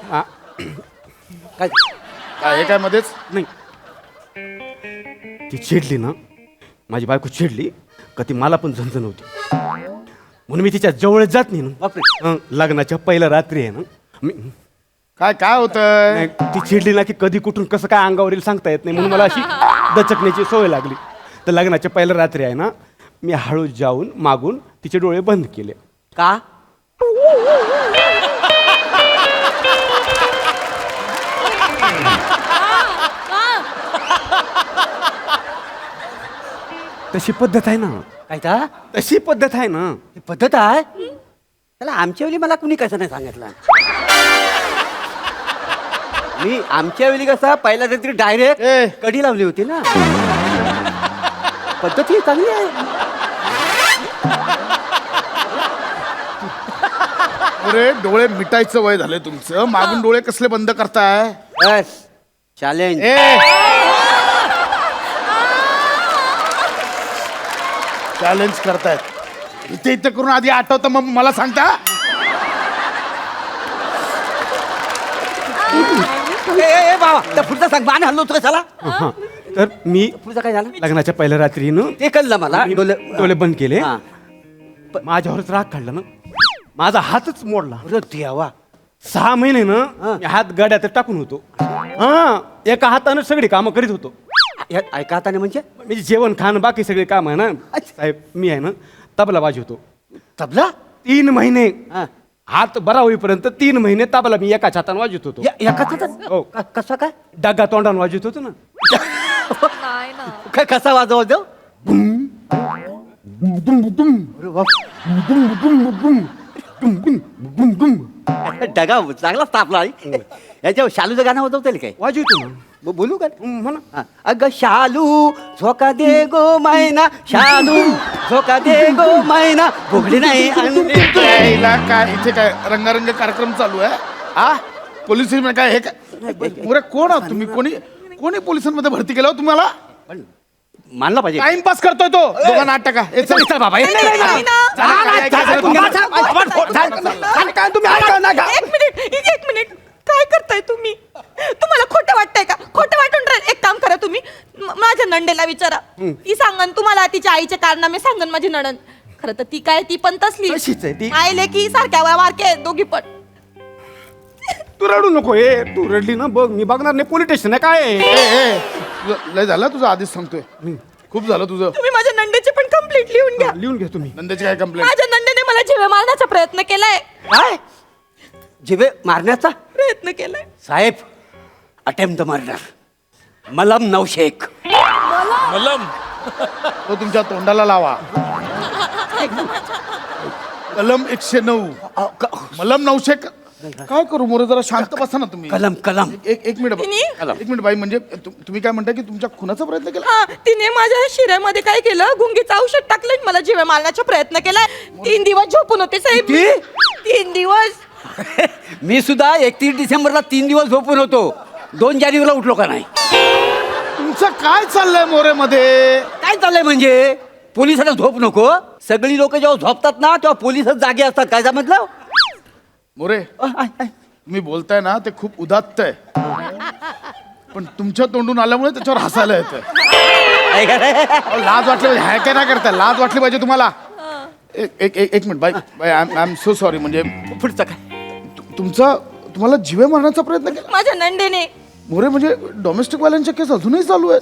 G: काय हे काय मध्येच
E: नाही. ती चिडली ना. माझी बायको चिडली का ती मला पण झणझण होती. म्हणून मी तिच्या जवळ जात नाही ना. लग्नाच्या पहिल्या रात्री आहे ना मी
G: काय होतंय?
E: नाही, ती चिडली ना की कधी कुठून कसं काय अंगावर येईल सांगता येत नाही. म्हणून मला अशी दचकण्याची सवय लागली. तर लग्नाच्या पहिल्या रात्री आहे ना मी हळू जाऊन मागून तिचे डोळे बंद केले. का तशी पद्धत आहे ना.
M: काय
E: तशी पद्धत आहे ना.
M: पद्धत आहे. त्याला आमच्या वेळी मला कुणी कसं नाही सांगितलं. मी आमच्या वेळी कसा पहिला तरी डायरेक्ट कडी लावली होती ना. पद्धत ही चांगली आहे.
G: अरे डोळे मिटायचं वय झालंय तुमचं. मागून डोळे कसले बंद करताय?
M: चॅलेंज
N: चॅलेंज करतायत इथे इथे करून आधी आठवतं मग मला सांगता.
M: बाबा त्या पुढचा सांग मान हल्लो होतो कशाला
E: तर मी
M: पुढचा काय झालं
E: लग्नाच्या पहिल्या रात्रीनं
M: ते कळलं मला
E: डोळे बंद केले.
M: हा.
E: माझ्यावरच राग काढला ना, माझा हातच मोडला.
M: अरे देवा
E: 6 महिने ना मी हात गड्यात टाकून होतो. हा, एका हातानं सगळी कामं करीत होतो.
M: ऐका हाताने म्हणजे
E: म्हणजे जेवण खाणं बाकी सगळे काम आहे ना साहेब. मी आहे ना तबला वाजवतो.
M: तबला
E: 3 महिने
M: हा.
E: हात बरा होईपर्यंत 3 महिने तबला मी एकाच हातानं वाजवत होतो.
M: एकाच हातात?
E: हो.
M: कसं काय
E: डग्गा तोंडानं वाजवत होतो ना.
B: नाही ना.
M: काय कसा वाजवतो डगा चांगला तापला याच्या शालूचं गाणं होतं काय
E: वाजवतो ना.
M: बोलू का
E: म्हणा.
M: हा. अगं शालू झोका दे गो मैना शालू झोका दे गो मैना भोगली नाही अंडी.
N: यायला काय इथे काय रंगारंग कार्यक्रम चालू आहे. आ पोलीस काय हे काय पुरे कोण आहात तुम्ही? कोणी पोलिसांमध्ये भरती केलं हो तुम्हाला?
M: मानला पाहिजे
N: टाइमपास करतोय तो दोघा नाटक आहे. चल बाबा
L: एक मिनिट काय करताय तुम्ही? तुम्हाला खोटं वाटतंय का? खोटं वाटून राहील. एक काम करा तुम्ही माझ्या नंडेला विचारा. ती सांगन तुम्हाला तिच्या आईचे कारनामे सांगन माझी नणन. खरं तर ती काय ती पण तसली
E: तशीच आहे ती.
L: आईले की सारख्या वारके दोघी पण.
E: तू रडू नको. तू रडली ना बघ मी बघणार नाही. पोलीस स्टेशन आहे काय.
N: लय झालं तुझं आधीच सांगतोय. खूप झालं तुझं.
L: तुम्ही माझ्या नंदेचे पण कंप्लीट लिहून घ्या.
E: लिहून घ्या तुम्ही.
N: नंद्याची काय कंप्लेंट?
L: माझ्या नंदेने मला जीवे मारण्याचा प्रयत्न केलाय.
M: काय जिवे मारण्याचा
L: प्रयत्न केलाय
M: साहेब अटेम्प्ट द मर्डर मलम नवशेख
I: मलम
N: तो तुमच्या तोंडाला लावा. कलम 109 मलम 900. काय करू मोरे जरा शांत बसा ना तुम्ही.
M: कलम कलम
N: एक मिनिट एक मिनिट बाई म्हणजे तुम्ही काय म्हणताय की तुमच्या खुनाचा प्रयत्न केला?
L: हा तिने माझ्या शिऱ्यामध्ये काय केलं गुंगीचं औषध टाकलं आणि मला जीवे मारण्याचा प्रयत्न केलाय. 3 दिवस झोपून होते साहेब. 3 दिवस.
M: मी सुद्धा 31 डिसेंबरला 3 दिवस झोपून होतो. 2 जानेवारीला उठलो का नाही.
N: तुमचं काय चाललंय मोरे मध्ये?
M: काय चाललंय म्हणजे पोलिसांना झोप नको. सगळी लोक जेव्हा झोपतात ना तेव्हा पोलिसच जागे असतात. काय समजलं
N: मोरे तुम्ही बोलताय ना ते खूप उदात्त आहे पण तुमच्या तोंडून आल्यामुळे त्याच्यावर हसायला येतं. लाज वाटली ह्या काय नाही करताय. लाज वाटली पाहिजे तुम्हाला. एक मिनिट बाई आय एम सो सॉरी. म्हणजे
M: पुढचं काय
N: तुम्हाला जीवे मारण्याचा प्रयत्न केला
L: माझ्या नंदेने.
N: मोरे म्हणजे डोमेस्टिक वाल्यांच्या केस अजूनही चालू आहेत.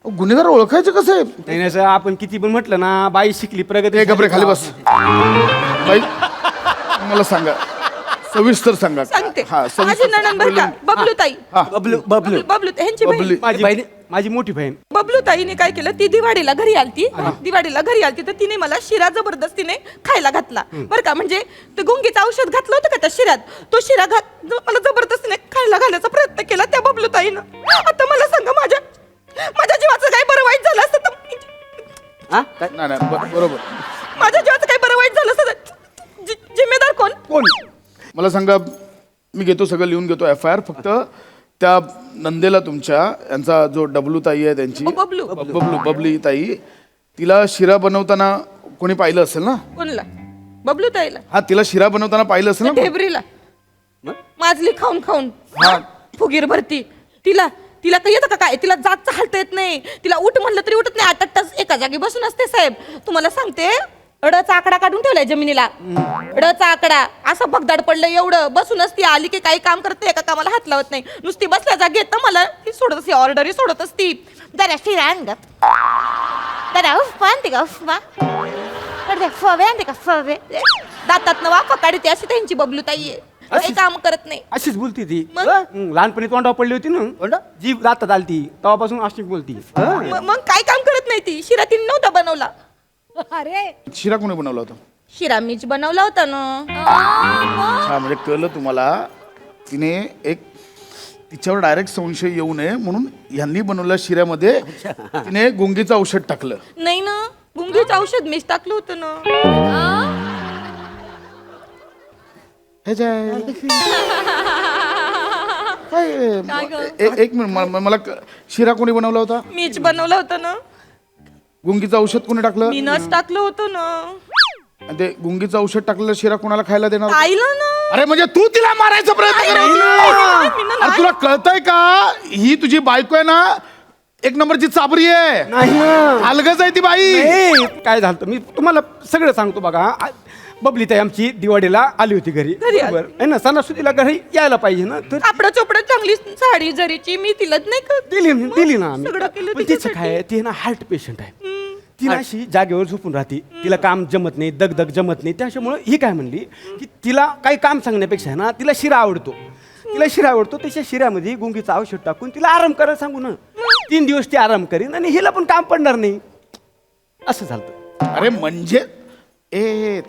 N: गुन्हेगार ओळखायचे कसे?
E: नाही नाही सर, आपण किती पण म्हटलं ना बाई शिकली प्रगती.
N: गबरे खाली बस. बाई मला सांगा सविस्तर सांगा.
L: सांगते
N: हा,
L: माझी
N: सविस्तर
L: नणन बरं का बबलू ताई.
N: हा.
L: बबलू ह्यांची बहीण.
E: माझी मोठी बहीण.
L: बबलू ताईने काय केलं ती दिवाळीला घरी आलती तर तिने मला शिरा जबरदस्तीने खायला घातला बरं का. म्हणजे ते गुंगीचं औषध घातलं होतं का त्या शिऱ्यात. तो शिरा मला जबरदस्तीने खायला घालायचा प्रयत्न केला त्या बबलू ताईनं. आता मला सांगा माझ्या जीवाचं काय बरं वाईट झालं असतं तर
N: नाही बरोबर.
L: माझ्या जीवाचं काय बरं वाईट झालं असतं तर जिम्मेदार कोण?
N: मला सांगा मी घेतो सगळं लिहून घेतो FIR. फक्त त्या नंदेला तुमच्या यांचा जो डबलू ताई आहे त्यांची बबली ताई तिला शिरा बनवताना कोणी पाहिलं असेल ना?
L: कोणला? बबलू ताईला.
N: हा तिला शिरा बनवताना पाहिलं असेल ना?
L: ढेबरीला माजली खाऊन फुगीर भरती. तिला काही येतं का काय? तिला जात हालता येत नाही. तिला उठ म्हणलं तरी उठत नाही. 8 तास एका जागी बसून असते साहेब. तुम्हाला सांगते अडचा आकडा काढून ठेवलाय जमिनीला. अडचा आकडा असं भगदाड पडलं एवढं. बसून असती आली की काही काम करते एका कामाला हात लावत नाही. नुसती बसल्या जागी येत मला ती सोडत असते. ऑर्डरही सोडत असती. जरा शिरा आण ग. जरा उफ आणते का उफमा. फवे आणते का फवे. दातात वाफा काढते अशी त्यांची बबलू ताई आहे. काही काम करत नाही.
E: अशीच बोलती ती.
L: मग?
E: लहानपणी तोंडावर पडली होती ना जीभ दातात आलती तेव्हापासून अशी बोलती.
L: मग काय काम करत नाही ती. शिरा तिने नव्हता बनवला.
F: अरे
N: शिरा कोणी बनवला होता?
L: शिरा मीच बनवला होता ना.
N: हा म्हणजे कळलं तुम्हाला. तिने तिच्यावर डायरेक्ट संशय येऊ नये म्हणून यांनी बनवलेल्या शिऱ्यामध्ये तिने गुंगीचं औषध टाकलं.
L: नाही ना गुंगीचं औषध मीच टाकलं होतं ना.
N: काय एक मिनिट मला शिरा कोणी बनवला होता?
L: मीच बनवलं होतं ना.
N: गुंगीचं औषध कोणी टाकलं?
L: मीनच टाकलं होतं ना.
N: आणि ते गुंगीचं औषध टाकलेलं शिरा कोणाला खायला देणार?
L: आईला ना.
N: अरे म्हणजे तू तिला मारायचा प्रयत्न करत होती? अरे तुला कळतंय का ही तुझी बायको आहे ना, एक नंबरची चाबरी आहे.
M: नाही
N: अलगच आहे ती बाई.
M: काय झालं मी तुम्हाला सगळं सांगतो बघा. बबली ताई आमची दिवाळीला आली होती घरी, बरोबर आहे ना? सणासुदीला घरी यायला पाहिजे ना, तर
L: आपडा चोपडा चांगली साडी जरीची मी तिलाच नाही का
M: दिली ना
L: सगळं केलं
M: आम्ही. पण तिचं काय, ती ना हार्ट पेशंट आहे. ती ना अशी जागेवर झोपून राहते, तिला काम जमत नाही, दगदग जमत नाही. त्याच्यामुळे ही काय म्हणली की तिला काही काम सांगण्यापेक्षा ना तिला शिरा आवडतो. त्याच्या शिऱ्यामध्ये गुंगीचं औषध टाकून तिला आराम करायला सांगू ना. 3 दिवस ती आराम करीन आणि हिला पण काम पडणार नाही. असं झालं.
N: अरे म्हणजे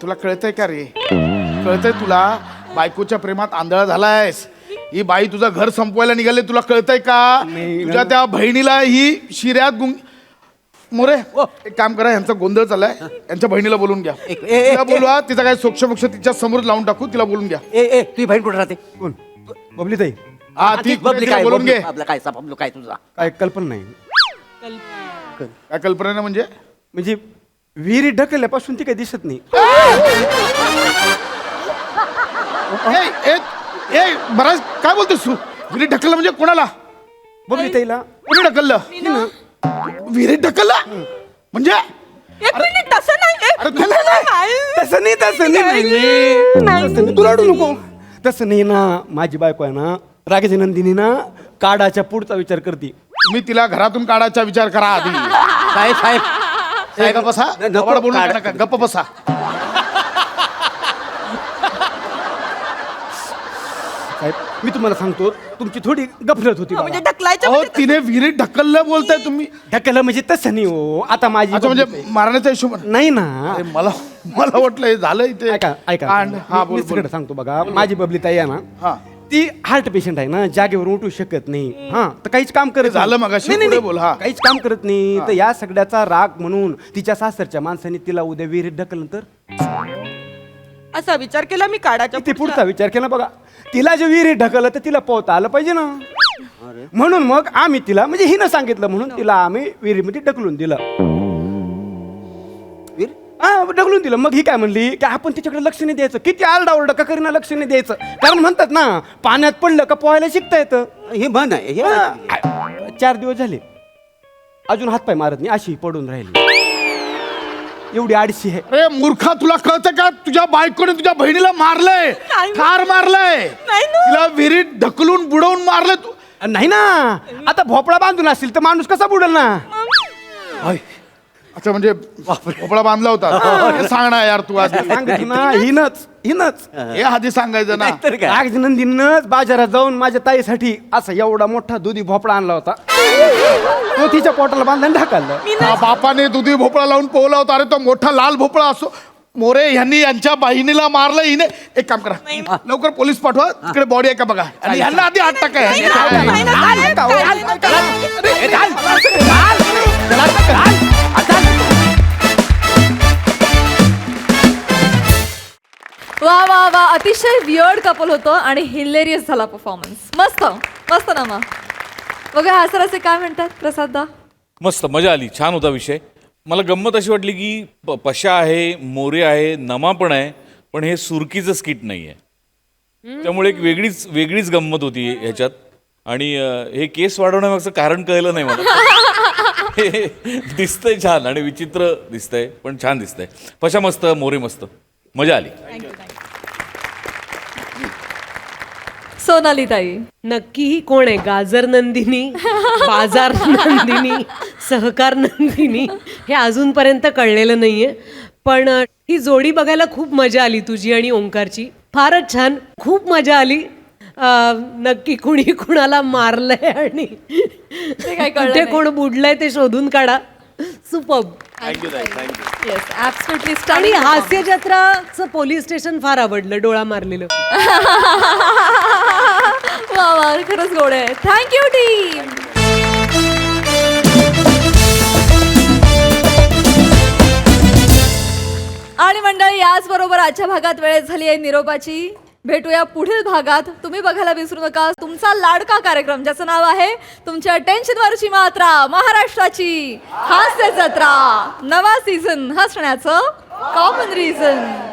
N: तुला कळतंय का रे? कळतंय तुला? बायकोच्या प्रेमात आंधळा झालायस. ही बाई तुझं घर संपवायला निघाले, तुला कळतंय का? तुझ्या त्या बहिणीला ही शिऱ्यात मोरे एक काम करा, यांचा गोंधळ चाललाय, यांच्या बहिणीला बोलून घ्या. तिला बोलवा, तिचा काय सोक्ष तिच्या समोर लावून टाकू, तिला बोलून घ्या.
M: तुझी बहीण कुठे राहते? कोण? बबली ताई.
N: हा ती
M: बबली
N: तिला
M: काय
N: बोलून घे.
M: आपलं काय सापडलो काय तुझा? काय कल्पना नाही.
N: काय कल्पना ना म्हणजे
M: विहिरी ढकलल्यापासून ती काही दिसत नाही.
N: बराच काय बोलतोस तू? विहिरीत ढकललं म्हणजे कोणाला?
M: बबली ताईला.
N: कोणी ढकललं? विहिरीत ढकललं म्हणजे?
L: एक मिनिट, तसं नाही.
M: तसं नाही तुला अडू नको. तसं नाही ना, माझी बायको आहे ना, रागेची नंदिनी ना, काढाच्या पुढचा विचार करते.
N: मी तिला घरातून काढायचा विचार करा आधी.
M: साहेब
N: गप्प बसा. आवाज बोलू नका, गप्प बसा.
M: साहेब मी तुम्हाला सांगतो, तुमची थोडी गफलत होती.
L: म्हणजे ढकलायचं
N: अहो तिने विहिरीत ढकललं बोलताय तुम्ही?
M: ढकललं म्हणजे तसं नाही हो. आता माझी
N: म्हणजे मारण्याचा हिशोब
M: नाही ना.
N: मला वाटलं हे झालं इथे.
M: ऐका
N: हा
M: मी सगळं सांगतो बघा. माझी बबली ताई आहे ना, ती हार्ट पेशंट आहे ना, जागेवर उठू शकत नाही. हा तर काहीच काम करत
N: झालं मगाशी, पुढे बोल. हा
M: काहीच काम करत नाही. तर या सगळ्याचा राग म्हणून तिच्या सासरच्या माणसाने तिला उद्या विहिरीत ढकललं तर
L: असा विचार केला मी काढायचा.
M: ते पुढचा विचार केला बघा. तिला जे विहिरीत ढकललं तर तिला पोहता आलं पाहिजे ना. म्हणून मग आम्ही तिला, म्हणजे हिनं सांगितलं म्हणून तिला आम्ही विहिरीमध्ये ढकलून दिलं. ढकलून दिलं. मग ही काय म्हणली की आपण तिच्याकडे लक्ष नाही द्यायचं. किती आरडाओरडा का करीना लक्ष नाही द्यायचं. कारण म्हणतात ना, पाण्यात पडलं का पोहायला शिकता येतं.
E: हे म्हण आहे.
M: 4 दिवस झाले अजून हातपाय मारत नाही, अशी पडून राहिली. एवढी आडशी आहे.
N: अरे मूर्खा, तुला कळतं का? तुझ्या बायकोने तुझ्या बहिणीला मारलंय, ठार मारलंय. तिला विहिरीत ढकलून बुडवून मारलंय. तू
M: नाही ना, आता भोपळा बांधून असेल तर माणूस कसा बुडेल ना.
N: अच्छा म्हणजे भोपळा बांधला होता. हे सांग ना यार तू आधी.
M: सांगितलं ना, हिनच
N: हे आधी सांगायचं ना.
M: रागनंदीनच बाजारात जाऊन माझ्या ताईसाठी असा एवढा मोठा दुधी भोपळा आणला होता. तो तिच्या पोटाला बांधून ढकललं.
N: बापाने दुधी भोपळा लावून पोहला होता. अरे तो मोठा लाल भोपळा असो. मोरे यांनी यांच्या बहिणीला मारलं. हिने एक काम करा, लवकर पोलीस पाठवा. तिकडे बॉडी आहे का बघा, आणि यांना आधी हात टाका.
B: वा वा वा, अतिशय वियर्ड कपल होतं आणि हिलेरियस झाला परफॉर्मन्स. मस्त मस्त ना. मग बघा हासराचे काय म्हणतात प्रसाददा?
I: मस्त मजा आली, छान होता विषय. मला गंमत अशी वाटली की पशा आहे, मोरे आहे, नमा पण आहे, पण हे सुरकीचं स्किट नाही आहे. त्यामुळे एक वेगळीच गंमत होती ह्याच्यात. आणि हे केस वाढवण्यामागचं कारण कळलं नाही मला. हे दिसतंय छान आणि विचित्र दिसतंय, पण छान दिसतंय. पशा मस्त, मोरे मस्त, मजा आली.
B: सोनाली ताई
J: नक्की ही कोण आहे? गाजर नंदिनी, बाजार नंदिनी, सहकार नंदिनी, हे अजूनपर्यंत कळलेलं नाहीये. पण ही जोडी बघायला खूप मजा आली, तुझी आणि ओंकारची. फारच छान, खूप मजा आली. नक्की कुणी कुणाला मारलंय आणि कुठे कोण बुडलंय ते शोधून काढा. सुपर्ब.
B: येस, ॲब्सोल्युटली
J: आणि
B: स्टनिंग.
J: हास्य जत्राचं पोलीस स्टेशन फार आवडलं, डोळा मारलेलं.
B: वा वा, खरंच गोड आहे. Thank you team. आणि मंडळी, याचबरोबर आजच्या भागात वेळ झाली आहे निरोपाची. भेटूया पुढील भागात. तुम्ही बघायला विसरू नका तुमचा लाडका कार्यक्रम ज्याचं नाव आहे तुमच्या टेन्शनवरची मात्रा, महाराष्ट्राची हास्य जत्रा. नवा सीझन हसण्याचं कॉमन रिझन.